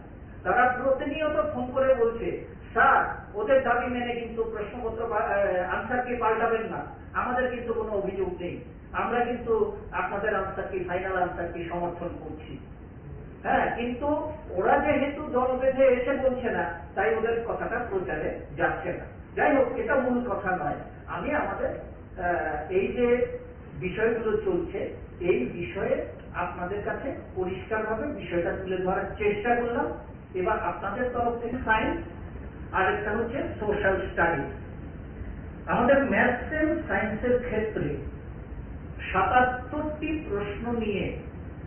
তারা প্রতিনিয়ত ফোন করে বলছে স্যার ওদের দাবি মেনে কিন্তু প্রশ্নপত্র আনসারকে পাল্টাবেন না, আমাদের কিন্তু কোনো অভিযোগ নেই, আমরা কিন্তু আপনাদের আনসারকে, ফাইনাল আনসারকে সমর্থন করছি। হ্যাঁ, কিন্তু ওরা যেহেতু দল বেঁধে এসে বলছে না, তাই ওদের কথাটা প্রচারে যাচ্ছে না। যাই হোক, এটা মূল কথা নয়। আমি আমাদের এই যে বিষয়গুলো চলছে, এই বিষয়ে আপনাদের কাছে পরিষ্কারভাবে বিষয়টা তুলে ধরার চেষ্টা করলাম। এবার আপনাদের তরফ থেকে সায়েন্স, আর একটা হচ্ছে সোশ্যাল স্টাডিজ। আমাদের ম্যাথস এন্ড সায়েন্সের ক্ষেত্রে 77টি প্রশ্ন নিয়ে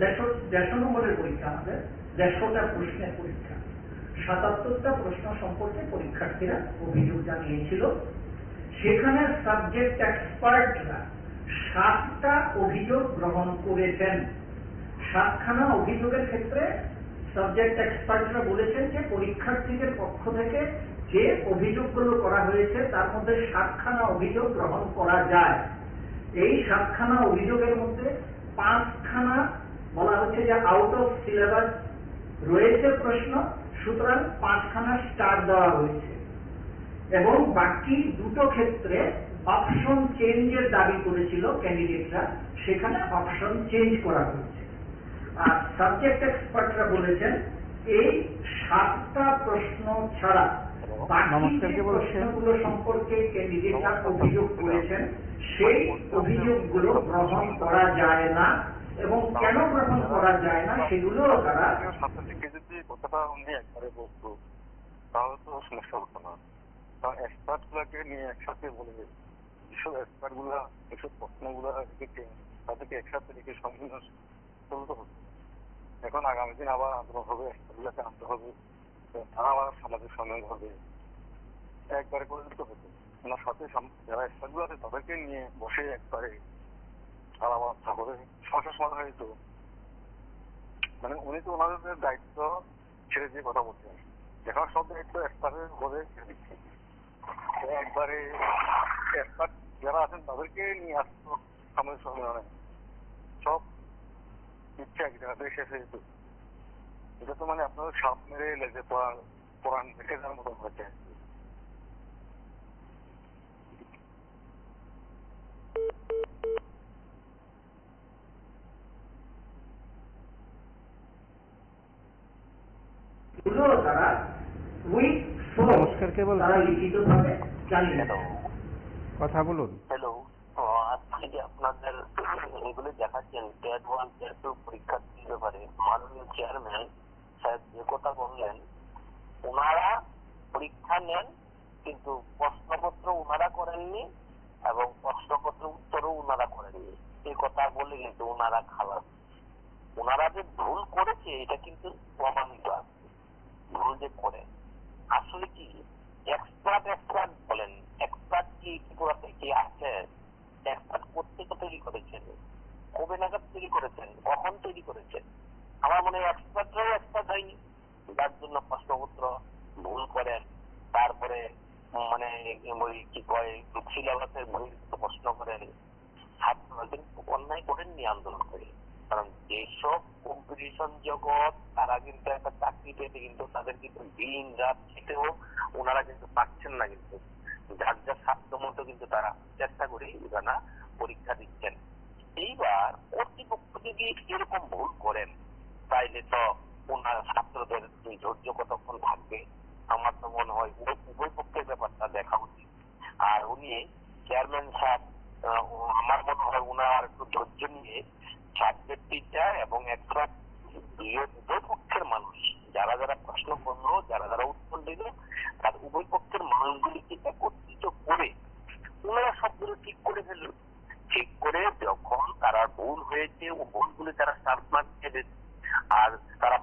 150 নম্বরের পরীক্ষা, আমাদের 150টা প্রশ্নের পরীক্ষা, 77টা প্রশ্ন সম্পর্কে পরীক্ষার্থীরা অভিযোগ জানিয়েছিল। সেখানে সাবজেক্ট এক্সপার্টরা 7টা অভিযোগ গ্রহণ করেছেন। 7খানা অভিযোগের ক্ষেত্রে সাবজেক্ট এক্সপার্টরা বলেছেন যে পরীক্ষার্থীদের পক্ষ থেকে যে অভিযোগগুলো করা হয়েছে তার মধ্যে 7খানা অভিযোগ গ্রহণ করা যায়। এই 7খানা অভিযোগের মধ্যে 5খানা বলা হচ্ছে যে আউট অফ সিলেবাস রয়েছে প্রশ্ন, সুতরাং 5খানা স্টার দেওয়া হয়েছে, এবং বাকি দুটো ক্ষেত্রে অপশন চেঞ্জের দাবি করেছিল ক্যান্ডিডেটরা, সেখানে অপশন চেঞ্জ করা হয়েছে। আর সাবজেক্ট এক্সপার্টরা বলেছেন এই 7টা প্রশ্ন ছাড়া বাকি যে প্রশ্নগুলো সম্পর্কে ক্যান্ডিডেটরা অভিযোগ করেছেন সেই অভিযোগগুলো গ্রহণ করা যায় না, এবং কেন গ্রহণ করা যায় না সেগুলো তারা কথাটা উনি একবারে বলতো তাহলে তো সমস্যা হতো না। কারণ এক্সপার্ট গুলাকে নিয়ে একসাথে বলে যেসব এক্সপার্ট গুলা এসব প্রশ্নগুলা রেখেছে তাদেরকে একসাথে রেখে সম্মিলন চলতে হতো। এখন আগামী দিন আবার আন্দোলন হবে, এক্সপার্টগুলাকে আনতে হবে, তারা আবার সামাজিক সম্মেলন হবে, একবারে করে দিতে হতো। ওনার সাথে যারা এক্সপার্ট গুলো আছে তাদেরকে নিয়ে বসে একবারে আলাদা করে সমস্যার সমাধান হয়ে যেত। মানে উনি তো ওনাদের দায়িত্ব ছেড়ে দিয়ে কথা বলছেন, এখন সব দায়িত্ব এক্সপার্টের উপরে ছেড়ে দিচ্ছে। একবারে এক্সপার্ট যারা আছেন তাদেরকে নিয়ে আসতো সামাজিক সম্মেলনে, সব ইচ্ছা এক জায়গাতে শেষ হয়ে যেত। এটা তো মানে আপনাদের সাপ মেরে লেগে কোরআন দেখে যাওয়ার মতো হচ্ছে। তারা উইক নমস্কার, কে বলছেন? তারা লিখিতভাবে জানিয়ে কথা বলুন। হ্যালো, আজকে যে আপনাদের এগুলো দেখাচ্ছেন টেট 1 টেট 2 পরীক্ষার্থীর ব্যাপারে মাননীয় চেয়ারম্যান সাহেব যে কথা বললেন, ওনারা পরীক্ষা নেন কিন্তু প্রশ্নপত্র ওনারা করেননি এবং প্রশ্নপত্র উত্তরও ওনারা করেননি, এই কথা বলে কিন্তু ওনারা খালাস। ওনারা যে ভুল করেছে এটা কিন্তু প্রমাণিত আছে, ভুল যে করে আসলে কি এক্সপার্ট বলেন, এক্সপার্ট কি করাতে কি আছে? এক্সপার্ট কোথেকে তৈরি করেছেন, কবে নাগাদ তৈরি করেছেন, কখন তৈরি করেছেন? আমার মনে হয় এক্সপার্টরাও এক্সপার্ট হয়নি, যার জন্য প্রশ্নপত্র ভুল করেন, তারপরে মানে কি কয় সিলেবাসের বহির্ভূত প্রশ্ন করেন। ছাত্ররা কিন্তু অন্যায় করেননি আন্দোলন করে, কারণ যেসব কম্পিটিশন জগৎ তারা কিন্তু একটা চাকরি পেতে কিন্তু তাদের কিন্তু দিন রাত খেতেও ওনারা কিন্তু পাচ্ছেন না, কিন্তু যার যার সাধ্য মতো কিন্তু তারা চেষ্টা করে ওনারা পরীক্ষা দিচ্ছেন। এইবার কর্তৃপক্ষ যদি এরকম ভুল করেন তাইলে তো ওনার ছাত্রদের ধৈর্য কতক্ষণ থাকবে? আমার তো মনে হয় উভয় পক্ষের ব্যাপারটা দেখা উচিত। আর উনি চেয়ারম্যান সাহেব, আমার মনে হয় ওনার একটু ধৈর্য নিয়ে সাবজেক্ট টিচার এবং একটা দুই পক্ষের মানুষ, যারা যারা প্রশ্ন করলো, যারা যারা উত্তর দিল, তার উভয় পক্ষের মানুষগুলিকে একত্রিত করে ওনারা সবগুলো ঠিক করে ফেলল। ঠিক করে যখন তারা ভুল হয়েছে ও ভুলগুলি তারা স্টার্ট দেবে, আর তারা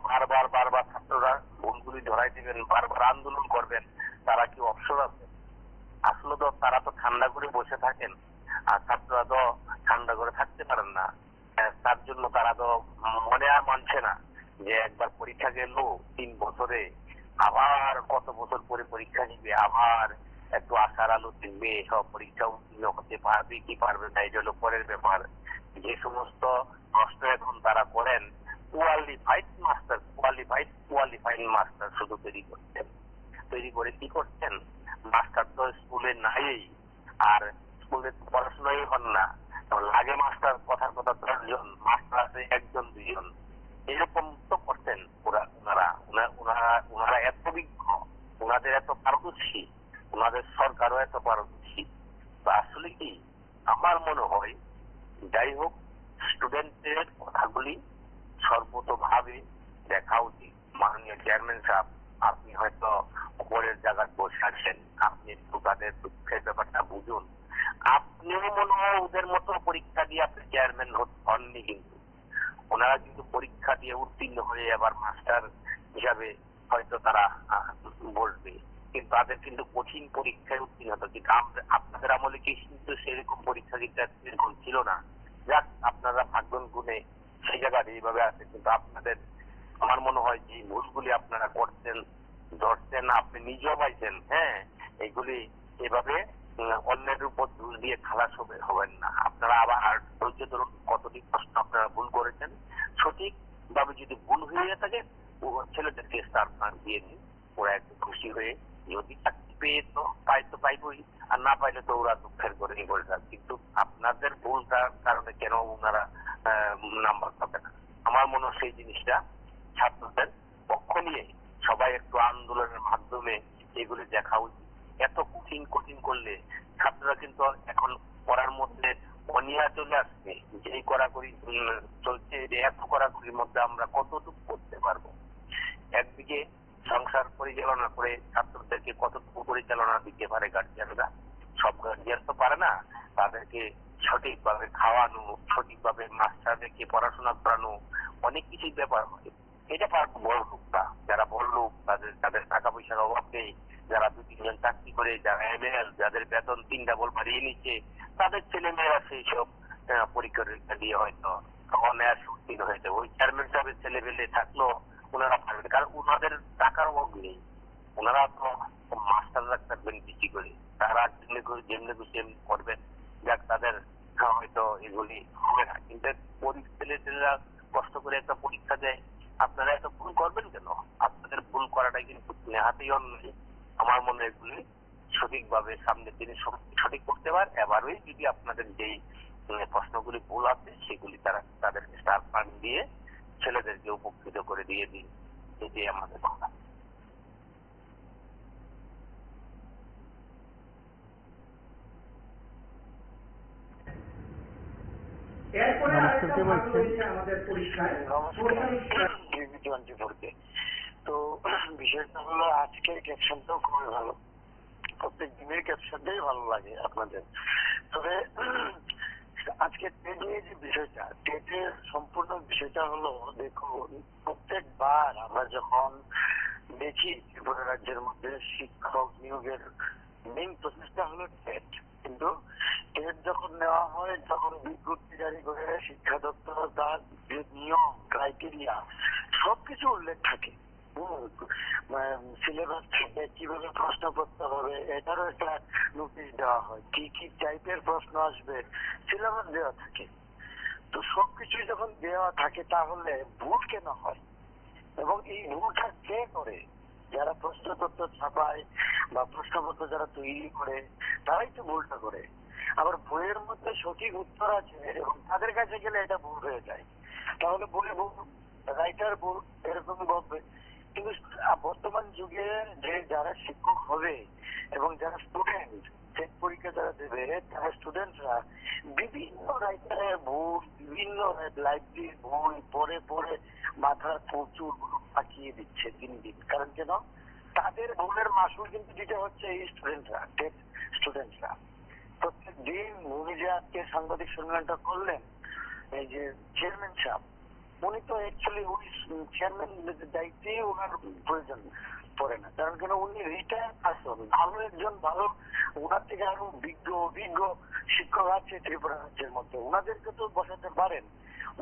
বারবার ছাত্ররা ভুলগুলি ধরাই দেবেন, বারবার আন্দোলন করবেন, তারা কি অবসর আছে? আসলে তো তারা তো ঠান্ডা করে বসে থাকেন, আর ছাত্ররা তো ঠান্ডা করে থাকতে পারেন না। তার জন্য তারা তো মনে আর মানছে না যে একবার পরীক্ষা গেল 3 বছরে, আবার কত বছর পরে পরীক্ষা নিবে, আবার একটু আশার আলো দেখবে, সব পরীক্ষা উত্তীর্ণ হতে পারবে কি পারবে না, এটা হলো পরের ব্যাপার। যে সমস্ত প্রশ্ন এখন তারা করেন, কোয়ালিফাইড মাস্টার শুধু তৈরি করে কি করছেন? মাস্টার তো স্কুলে নাই, আর স্কুলে পড়াশোনাই হন না, লাগে মাস্টার কথার কথা 10 জন, মাস্টার আছে 1 জন 2 জন, এরকম তো করতেন ওনারা এত বিজ্ঞ, ওনাদের এত পারদর্শী, ওনাদের সরকারও এত পারদর্শী। তো আসলে কি আমার মনে হয়, যাই হোক, স্টুডেন্টদের কথাগুলি সর্বতভাবে দেখা উচিত। মাননীয় চেয়ারম্যান সাহেব, আপনি হয়তো উপরের জায়গায় বসে আছেন, আপনি একটু তাদের দুঃখের ব্যাপারটা বুঝুন। আপনিও মনে হয় ওদের মতো পরীক্ষা দিয়ে আপনি চেয়ারম্যান হননি, কিন্তু ওনারা কিন্তু পরীক্ষা দিয়ে উত্তীর্ণ হয়ে আবার মাস্টার হিসাবে হয়তো তারা বসবে, কিন্তু তাদের কিন্তু কঠিন পরীক্ষায় উত্তীর্ণ হতো। কিন্তু আপনাদের আমলে কি কিন্তু সেরকম পরীক্ষা কিন্তু এরকম ছিল না। যাক, আপনারা ভাগ্যন গুণে সেই জায়গায় এইভাবে আছে, কিন্তু আপনাদের আমার মনে হয় যে ভুলগুলি আপনারা করছেন, ধরছেন, আপনি নিজেও পাইছেন, হ্যাঁ, এগুলি এভাবে অন্যের উপর দোষ দিয়ে খালাস হবেন না। আপনারা আবার ধৈর্য ধরুন, কতটি প্রশ্ন আপনারা ভুল করেছেন, সঠিক ভাবে যদি ভুল হয়ে থাকে ছেলেদেরকে স্টার মার্ক দিয়ে দিন, ওরা একটু খুশি হয়ে যদি চাকরি পেয়ে তো পাইবই, আর না পাইলে তো ওরা দুঃখের করে বলে থাক। কিন্তু আপনাদের ভুলটার কারণে কেন ওনারা নাম্বার পাবে না? আমার মনে হয় সেই জিনিসটা ছাত্রদের পক্ষ নিয়ে সবাই একটু আন্দোলনের মাধ্যমে এগুলি দেখা উচিত। এত কঠিন করলে ছাত্ররা কিন্তু এখন পড়ার মধ্যে অনীহা চলে আসছে, যে এই কড়াকড়ি চলছে, যে এত কড়াকড়ির মধ্যে আমরা কতটুকু করতে পারবো? একদিকে সংসার পরিচালনা করে ছাত্রদেরকে কতটুকু পরিচালনা দিতে পারে গার্জিয়ানরা? সব গার্জিয়ান তো পারে না। তাদেরকে সঠিকভাবে খাওয়ানো, সঠিকভাবে মাস্টারদেরকে পড়াশোনা করানো, অনেক কিছুই ব্যাপার হয়। এটা পারবো বড় লোকরা, যারা বড় লোক, তাদের টাকা পয়সার অভাব নেই, যারা 2-3 জন চাকরি করে, যারা এমএল, যাদের বেতন 3 ডাবল বাড়িয়ে নিচ্ছে, তাদের ছেলে মেয়েরা সেই সব পরীক্ষা দিয়ে হয়তো অনায়াস উত্তীর্ণ হয়েছে। ওই চেয়ারম্যান সাহেবের ছেলে পেলে থাকলো ওনারা পারবেন, কারণ ওনাদের টাকার অভাব নেই। ওনারা তো মাস্টাররা থাকবেন বেশি করে, তারা যেমনি করবেন। যাক, তাদের হয়তো এগুলি হবে না, কিন্তু ছেলেরা কষ্ট করে একটা পরীক্ষা দেয়, আপনারা এত ভুল করবেন কেন? আপনাদের ভুল করাটাই কিন্তু নেহাতেই অন্যায়। আমার মনে হয় এগুলি সঠিকভাবে সামনের দিনে সঠিক করতে পারে। এবারই যদি আপনাদের যেই প্রশ্নগুলি ভুল আছে সেগুলি তাদেরকে স্টার মার্ক দিয়ে ছেলেদেরকে উপকৃত করে দিয়ে দিন, এটাই আমাদের কথা। এরপরে আরেকটা ভাগ রয়েছে আমাদের পরীক্ষায়। তো বিষয়টা হলো, আজকের ক্যাপশনটাও খুবই ভালো, প্রত্যেক দিনের ক্যাপশনটাই ভালো লাগে আপনাদের। তবে আজকে টেট নিয়ে যে বিষয়টা, টেটের সম্পূর্ণ বিষয়টা হলো, দেখুন, প্রত্যেকবার আমরা যখন দেখি ত্রিপুরা রাজ্যের মধ্যে শিক্ষক নিয়োগের মেইন প্রসেসটা হলো টেট, কিন্তু টেট যখন নেওয়া হয় তখন বিজ্ঞপ্তি জারি করে শিক্ষা দপ্তর তার যে নিয়ম, ক্রাইটেরিয়া সবকিছু উল্লেখ থাকে, সিলেবাস থাকে, কিভাবে প্রশ্ন করতে হবে এটারও একটা নোটিশ দেওয়া হয়, কি কি টাইপের প্রশ্ন আসবে সিলেবাস দেওয়া থাকে। তো সবকিছু যখন দেওয়া থাকে তাহলে ভুল কেন হয়, এবং এই ভুলটা কে করে? যারা প্রশ্নপত্র ছাপায় বা প্রশ্নপত্র যারা তৈরি করে তারাই তো ভুলটা করে। আবার বইয়ের মধ্যে সঠিক উত্তর আছে এবং তাদের কাছে গেলে এটা ভুল হয়ে যায়, তাহলে বলে ভুল, রাইটার ভুল, এরকম বলবে। কিন্তু বর্তমান যুগে যে যারা শিক্ষক হবে এবং যারা স্টুডেন্ট, টেট পরীক্ষা যারা দেবে তারা স্টুডেন্টরা বিভিন্ন রাইটারের বই, বিভিন্ন লাইব্রেরির বই পড়ে পড়ে মাথার প্রচুর পাকিয়ে দিচ্ছে দিন দিন। কারণ কেন, তাদের বইয়ের মাসুল কিন্তু দিতে হচ্ছে এই স্টুডেন্টরা, টেট স্টুডেন্টরা। প্রত্যেক দিন উনি যে আজকে সাংবাদিক সম্মেলনটা করলেন, এই যে চেয়ারম্যান সাহেব, উনি তো অ্যাকচুয়ালি উনি চেয়ারম্যান দায়িত্বে ওনার প্রয়োজন পড়ে না। কারণ কেন, উনি রিটায়ার পারসন, ভালো একজন ভালো, ওনার থেকে আরো অভিজ্ঞ শিক্ষক আছে ত্রিপুরা রাজ্যের মধ্যে, ওনাদেরকে তো বসাতে পারেন।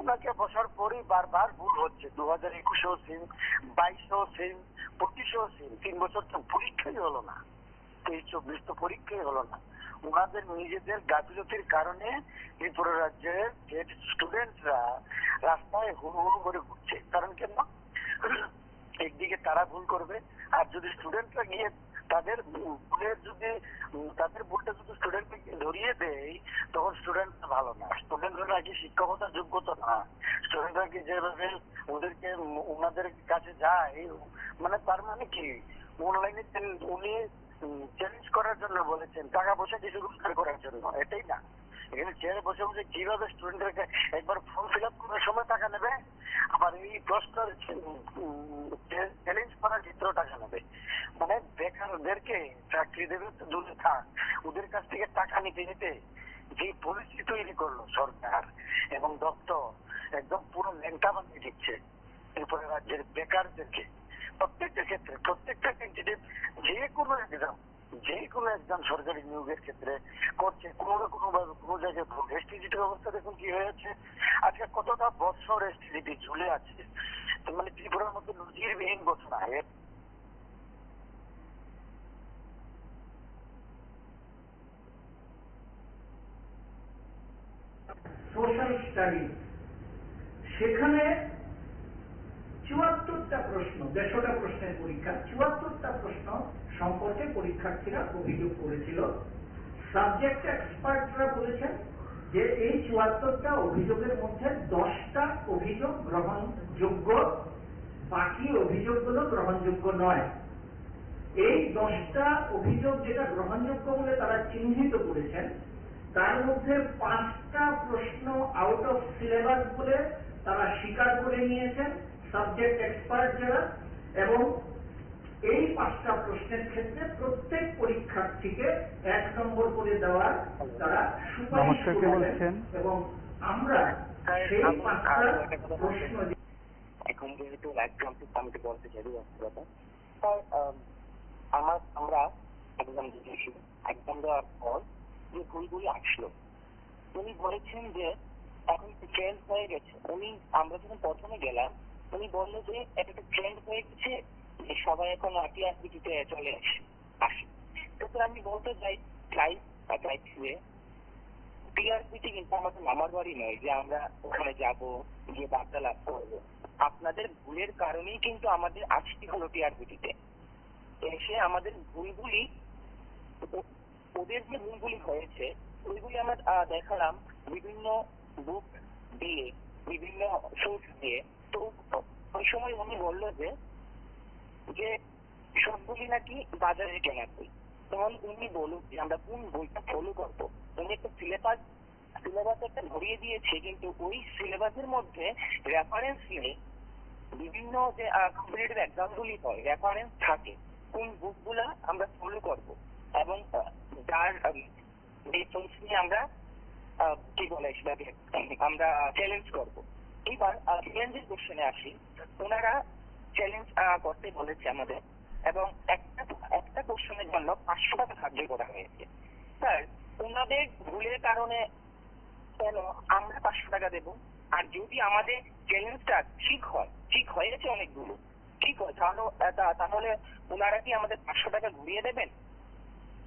ওনাকে বসার পরেই বারবার ভুল হচ্ছে। 2021-ও সেম, 22-ও সেম, 25-ও সেম। 3 বছর তো পরীক্ষাই হলো না, 23-24 তো পরীক্ষাই হলো না। ওনাদের নিজেদের গাফিলতির কারণে ত্রিপুরা রাজ্যের যে স্টুডেন্টরা রাস্তায় হুড় করে ঘুরছে। কারণ কেন, একদিকে তারা ভুল করবে, আর যদি স্টুডেন্টরা গিয়ে তাদের ভুলের যদি তাদের ভুলটা যদি স্টুডেন্টকে ধরিয়ে দেয়, তখন স্টুডেন্টরা ভালো না। স্টুডেন্টরা নাকি শিক্ষকতার যোগ্যতা না, স্টুডেন্টরা কি যেভাবে ওদেরকে ওনাদের কাছে যায়, মানে তার মানে কি অনলাইনে উনি চ্যালেঞ্জ করার জন্য বলেছেন, টাকা পয়সা কিছু রোজগার করার জন্য, এটাই না। এখানে চেয়ারে বসে বসে কিভাবে স্টুডেন্টদেরকে একবার ফর্ম ফিল আপ করার সময় টাকা নেবে, আবার এই প্রশ্নের চ্যালেঞ্জ করার ক্ষেত্রেও টাকা নেবে। মানে বেকারদেরকে চাকরি দেবে তো দূরে থাক, ওদের কাছ থেকে টাকা নিতে নিতে যে পরিস্থিতি তৈরি করলো সরকার এবং দপ্তর, একদম পুরো ল্যাংটা বানিয়ে দিচ্ছে ত্রিপুরা রাজ্যের বেকারদেরকে। প্রত্যেকটা ক্ষেত্রে, প্রত্যেকটা ক্যান্ডিডেট যে কোনো এক্সাম সরকারি নিয়োগের ক্ষেত্রে করছে, কোনো না কোনো ভাবে কোনো জায়গায় এসটিজিটির অবস্থা দেখুন কি হয়েছে। আজকে কতটা বছর এসটিজিটি ঝুলে আছে, মানে ত্রিপুরার মধ্যে নজিরবিহীন ঘটনা। সোশ্যাল স্টাডি, সেখানে 74টা প্রশ্ন, 150টা প্রশ্নের পরীক্ষা, 74টা প্রশ্ন সম্পর্কে পরীক্ষার্থীরা অভিযোগ করেছিল। সাবজেক্ট এক্সপার্টরা বলেছেন যে এই 74টা অভিযোগের মধ্যে 10টা অভিযোগ গ্রহণযোগ্য, বাকি অভিযোগগুলো গ্রহণযোগ্য নয়। এই 10টা অভিযোগ যেটা গ্রহণযোগ্য বলে তারা চিহ্নিত করেছেন, তার মধ্যে 5টা প্রশ্ন আউট অফ সিলেবাস বলে তারা স্বীকার করে নিয়েছেন সাবজেক্ট এক্সপার্ট যারা, এবং এই 5টা প্রশ্নের ক্ষেত্রে প্রত্যেক পরীক্ষার্থীকে 1 নম্বর করে দেওয়ার তারা সুপারিশ করেছেন। এবং আমরা সেই 5টা প্রশ্ন এখন যেহেতু আমি বলতে চাই আমরা একদম দিয়েছি, একদম দেওয়ার পর যে ভুলগুলি আসলো, উনি বলেছেন যে এখন ট্রেন্ড হয়ে গেছে। আমরা যখন প্রথমে গেলাম, উনি বললো যে একটা ট্রেন্ড হয়ে গেছে, সবাই এখন টিআরপিটিতে চলে আসে। তো আমি বলতে চাইছি যে টিআরপিটি কিন্তু আমাদের মামার বাড়ি নয় যে আমরা ওখানে যাব গিয়ে বার্তালাপ করবো। আপনাদের ভুলের কারণেই কিন্তু আমাদের আসতে হলো টিআরপিটিতে। এসে আমাদের ভুলগুলি, ওদের যে ভুলগুলি হয়েছে ওইগুলি আমরা দেখালাম বিভিন্ন বুক দিয়ে, বিভিন্ন সোর্স দিয়ে। তো ওই সময় উনি বললো যে সবগুলি নাকি বাজারে কেনা বই। তখন উনি বলুন যে আমরা কোন বইটা ফলো করবো। উনি একটা সিলেবাস একটা ধরিয়ে দিয়েছে, কিন্তু ওই সিলেবাসের মধ্যে রেফারেন্স নেই। বিভিন্ন যে কম্পিটিটিভ এক্সাম গুলি হয় রেফারেন্স থাকে, কোন বুক গুলা আমরা ফলো করবো এবং যার রেফারেন্স নিয়ে আমরা কি বলে সেটাকে আমরা চ্যালেঞ্জ করবো। এবার চ্যালেঞ্জের কোশ্চেনে আসি। ওনারা চ্যালেঞ্জ করতে বলেছে আমাদের, এবং একটা কোশ্চেনের জন্য 500 টাকা ধার্য করা হয়েছে। স্যার, ওনাদের ভুলের কারণে কেন আমরা 500 টাকা দেবো? আর যদি আমাদের চ্যালেঞ্জটা ঠিক হয়েছে অনেকগুলো ঠিক হয়, তাহলে ওনারা কি আমাদের 500 টাকা ঘুরিয়ে দেবেন?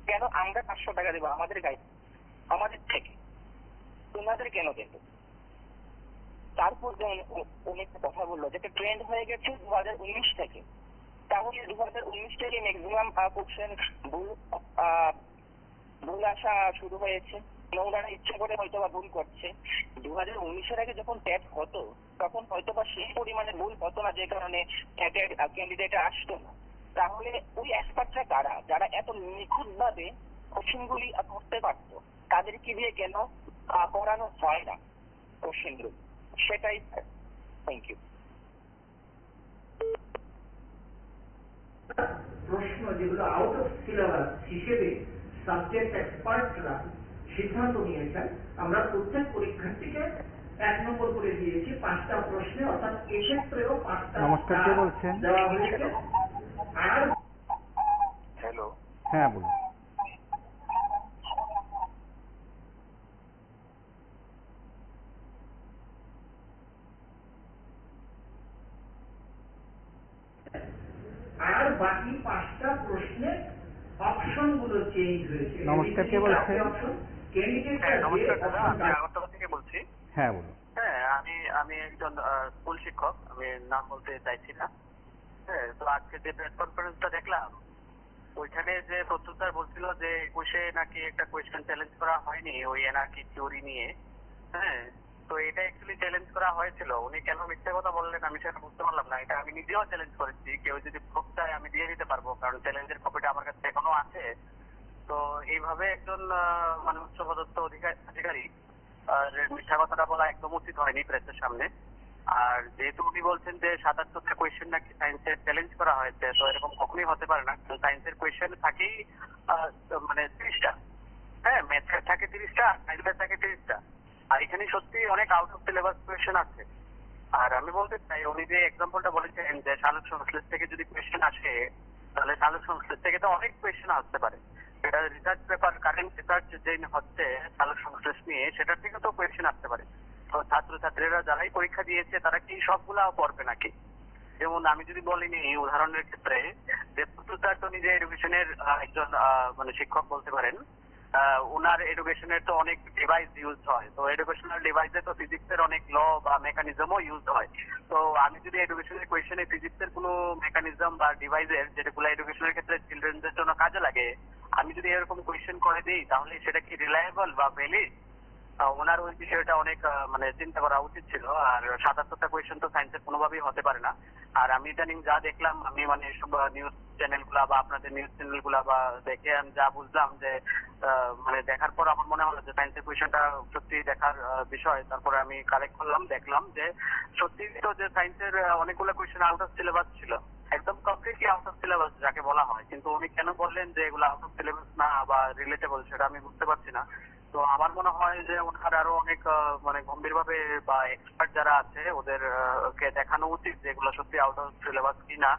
কেন আমরা 500 টাকা দেবো আমাদের গাইড, আমাদের থেকে ওনাদের কেন দেব? তারপর উনি একটা কথা বললো যে ট্রেন্ড হয়ে গেছে 2019 থেকে। তাহলে 2019 থেকে ম্যাক্সিমাম কোশ্চেন ভুল আসা শুরু হয়েছে। ওনারা ইচ্ছা করে হয়তো বা ভুল করছে। 2019-এর আগে যখন ট্যাট হতো তখন হয়তো বা সেই পরিমাণে ভুল হতো না, যে কারণে ক্যান্ডিডেট আসতো না। তাহলে ওই এক্সপার্টরা কারা, যারা এত নিখুঁত ভাবে কোশ্চেনগুলি করতে পারতো, তাদেরকে দিয়ে কেন করানো হয় না কোশ্চেনগুলো, সেটাই। Thank you. প্রশ্ন যেগুলো আউট অফ সিলেবাস হিসেবে সাবজেক্ট এক্সপার্টরা সিদ্ধান্ত নিয়েছেন, আমরা প্রত্যেক পরীক্ষার্থীকে 1 নম্বর করে দিয়েছি 5টা প্রশ্নে, অর্থাৎ এক্ষেত্রেও 5টা নমস্কার, কে বলছেন? দেওয়া হয়েছে। আর হ্যালো, হ্যাঁ বলুন। আর বাকি 5টা প্রশ্নে অপশন গুলো চেঞ্জ হয়েছে। নমস্কার, কে বলছেন? নমস্কার দাদা, আমি আগরতলা থেকে বলছি। হ্যাঁ বলুন। হ্যাঁ, আমি একজন স্কুল শিক্ষক, আমি নাম বলতে চাইছি না। হ্যাঁ, তো আজকে যে প্রেস কনফারেন্সটা দেখলাম, ওইখানে যে প্রস্তুতার বলছিল যে 21-এ নাকি একটা কোয়েশ্চেন চ্যালেঞ্জ করা হয়নি ওই এনার্কি থিওরি নিয়ে। হ্যাঁ, তো এটা অ্যাকচুয়ালি চ্যালেঞ্জ করা হয়েছিল। উনি কেন মিথ্যে কথা বললেন আমি সেটা বুঝতে পারলাম না। এটা আমি নিজেও চ্যালেঞ্জ করেছি, কেউ যদি প্রুফ চায় আমি দিয়ে দিতে পারবো, কারণ চ্যালেঞ্জের কপিটা আমার কাছে এখনো আছে। তো এইভাবে একজন মানে উচ্চপদস্থ আধিকারিক মিথ্যা কথাটা বলা একদম উচিত হয়নি প্রেসের সামনে। আর যেহেতু উনি বলছেন যে 77টা কোয়েশ্চেন নাকি সায়েন্সের চ্যালেঞ্জ করা হয়েছে, তো এরকম কখনোই হতে পারে না। সায়েন্সের কোয়েশ্চেন থাকেই মানে 30টা। হ্যাঁ, ম্যাথের থাকে 30টা, সায়েন্সের থাকে 30টা। আর এখানে সত্যি অনেক আউট অফ সিলেবাস কোয়েশ্চেন আছে। আর আমি বলতে চাই, উনি যে এক্সাম্পলটা বলেছেন যে সালোক সংশ্লেষ থেকে যদি কোয়েশ্চেন আসে, তাহলে সালোক সংশ্লেষ থেকে তো অনেক কোয়েশ্চেন আসতে পারে। এটা রিসার্চ পেপার, কারেন্ট রিসার্চ যে হচ্ছে সালোক সংশ্লেষ নিয়ে, সেটার থেকে তো কোয়েশ্চেন আসতে পারে। তো ছাত্রছাত্রীরা যারাই পরীক্ষা দিয়েছে তারা কি সবগুলা পড়বে নাকি? যেমন আমি যদি বলিনি উদাহরণের ক্ষেত্রে, যে প্রস্তুতার তো নিজে এডুকেশনের একজন মানে শিক্ষক বলতে পারেন। ওনার এডুকেশনের তো অনেক ডিভাইস ইউজ হয়, তো এডুকেশনাল ডিভাইসে তো ফিজিক্সের অনেক ল বা মেকানিজমও ইউজ হয়। তো আমি যদি এডুকেশনের কোয়েশ্চেনে ফিজিক্সের কোনো মেকানিজম বা ডিভাইসের যেগুলো এডুকেশনের ক্ষেত্রে চিলড্রেনদের জন্য কাজে লাগে, আমি যদি এরকম কোয়েশ্চেন করে দিই, তাহলে সেটা কি রিলায়েবল বা ভ্যালিড? ওনার ওই বিষয়টা অনেক মানে চিন্তা করা উচিত ছিল। আর 77টা কোয়েশ্চেন তো সায়েন্সের কোনোভাবেই হতে পারে না। আর আমি ইদানিং যা দেখলাম, আমি মানে সব নিউজ চ্যানেলগুলা বা আপনাদের নিউজ চ্যানেলগুলা বা দেখে আমি যা বুঝলাম যে মানে দেখার পর আমার মনে হলো যে সায়েন্সের কোয়েশ্চেনটা সত্যি দেখার বিষয়। তারপরে আমি কালেক্ট করলাম, দেখলাম যে সত্যি তো যে সায়েন্সের অনেকগুলো কোয়েশ্চেন আউট অফ সিলেবাস ছিল, একদম কমপ্লিটলি আউট অফ সিলেবাস যাকে বলা হয়। কিন্তু উনি কেন বললেন যে এগুলো আউট অফ সিলেবাস না বা রিলেটেবল, সেটা আমি বুঝতে পারছি না। তো আমার মনে হয় যে ওনার আরো অনেক মানে গম্ভীরভাবে বা এক্সপার্ট যারা আছে ওদের কে দেখানো উচিত যে এগুলো সত্যি আউট অফ সিলেবাস কিনা।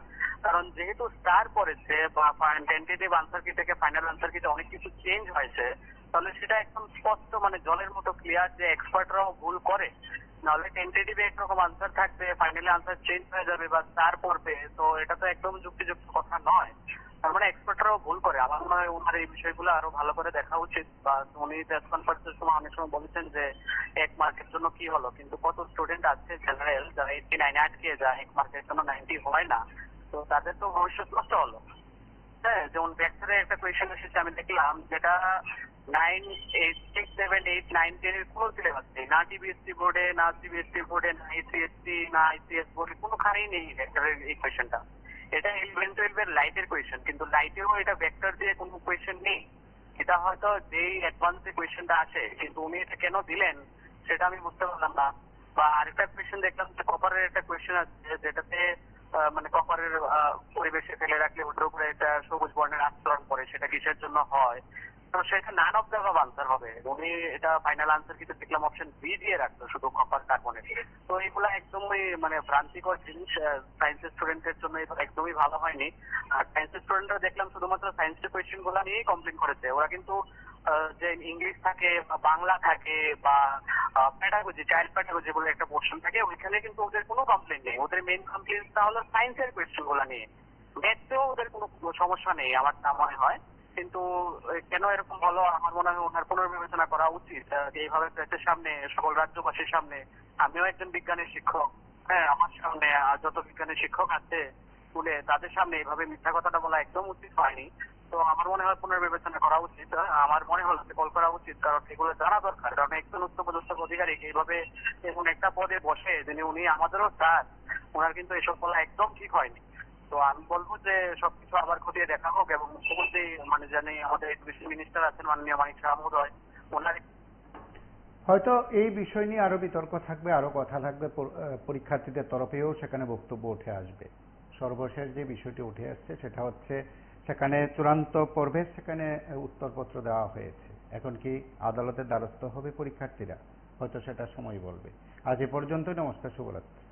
কারণ যেহেতু স্টার পড়েছে বা টেন্টেটিভ আনসার কি থেকে ফাইনাল আনসার কিতে অনেক কিছু চেঞ্জ হয়েছে, তাহলে সেটা একদম স্পষ্ট মানে জলের মতো ক্লিয়ার যে এক্সপার্টরাও ভুল করে। নাহলে টেন্টেটিভে একরকম আনসার থাকবে, ফাইনালি আনসার চেঞ্জ হয়ে যাবে বা স্টার পড়বে, তো এটা তো একদম যুক্তিযুক্ত কথা নয়। তার মানে এক্সপার্টরাও ভুল করে। আমার মনে হয় ওনার এই বিষয়গুলো আরো ভালো করে দেখা উচিত। বা উনি প্রেস কনফারেন্সের সময় অনেক সময় বলেছেন যে 1 মার্কের জন্য কি হলো, কিন্তু কত স্টুডেন্ট আছে জেনারেল যারা 89 আটকে যায়, 1 মার্কের জন্য 90 হয় না, তো তাদের তো ভবিষ্যৎ নষ্ট হলো। হ্যাঁ, যেমন ভেক্টরের একটা কোয়েশ্চেন এসেছে আমি দেখলাম, যেটা 9, 8, 6, 7, 8, 9, 10 এর কোনো সিলেবাস নেই, না টিবিএসসি বোর্ডে, না সিবিএসসি বোর্ডে, না আইসিএসসি, না আইসিএস বোর্ডে, কোনোখানেই নেই ভেক্টরের এই কোয়েশ্চেনটা। এটা 11, 12 এর লাইটের কোয়েশ্চেন, কিন্তু লাইটেও এটা ভেক্টর দিয়ে কোনো কোয়েশ্চেন নেই। এটা হয়তো যেই অ্যাডভান্সে কোয়েশ্চেনটা আসে, কিন্তু উনি এটা কেন দিলেন সেটা আমি বুঝতে পারলাম না। বা আরেকটা কোয়েশ্চেন দেখলাম যে কপারের একটা কোয়েশ্চেন আছে, যেটাতে মানে কপারের পরিবেশে ফেলে রাখলে ওটার উপরে একটা সবুজ বর্ণের আস্তরণ পড়ে, সেটা কিসের জন্য হয়। তো সেটা none of the above answer হবে। উনি এটা ফাইনাল আনসার কিন্তু দেখলাম অপশন বি দিয়ে রাখতো, শুধু কপার কার্বনেট। তো এগুলা একদমই মানে ভ্রান্তিকর জিনিস, সায়েন্সের স্টুডেন্টের জন্য এটা একদমই ভালো হয়নি। আর সায়েন্সের স্টুডেন্টরা দেখলাম শুধুমাত্র সায়েন্সের কোয়েশ্চেন গুলা নিয়েই কমপ্লেন করেছে। ওরা কিন্তু যে ইংলিশ থাকে বা বাংলা থাকে বা প্যাডাগজি, চাইল্ড প্যাডাগজি বলে একটা পোর্শন থাকে, ওইখানে কিন্তু ওদের কোনো কমপ্লেন নেই। ওদের মেইন কমপ্লেনটা হলো সায়েন্সের কোয়েশ্চেন গুলা নিয়ে। ম্যাথেও ওদের কোনো সমস্যা নেই আমার তা মনে হয়। কিন্তু কেন এরকম হলো, আমার মনে হয় ওনার পুনর্বিবেচনা করা উচিত। এইভাবে প্রেসের সামনে, সকল রাজ্যবাসীর সামনে, আমিও একজন বিজ্ঞানের শিক্ষক, হ্যাঁ, আমার সামনে যত বিজ্ঞানের শিক্ষক আছে স্কুলে, তাদের সামনে এইভাবে মিথ্যা কথাটা বলা একদম উচিত হয়নি। তো আমার মনে হয় পুনর্বিবেচনা করা উচিত। আমার মনে হলো কল করা উচিত, কারণ এগুলো জানা দরকার। কারণ একজন উচ্চপদস্থ আধিকারিক এইভাবে এমন একটা পদে বসে, যিনি উনি আমাদেরও স্যার, ওনার কিন্তু এসব বলা একদম ঠিক হয়নি। তো আমি বলবো যে সবকিছু আবার খতিয়ে দেখা হোক এবং মুখ্যমন্ত্রী মানে জানি আমাদের এডুকেশন মিনিস্টার আছেন মাননীয় মানিক শাহ মহোদয়, ওনার হয়তো এই বিষয় নিয়ে আরো বিতর্ক থাকবে, আরো কথা থাকবে, পরীক্ষার্থীদের তরফেও সেখানে বক্তব্য উঠে আসবে। সর্বশেষ যে বিষয়টি উঠে আসছে সেটা হচ্ছে সেখানে চূড়ান্ত পর্বে সেখানে উত্তরপত্র দেওয়া হয়েছে। এখন কি আদালতের দ্বারস্থ হবে পরীক্ষার্থীরা? হয়তো সেটা সময় বলবে। আজ এ পর্যন্তই। নমস্কার, শুভরাত্রি।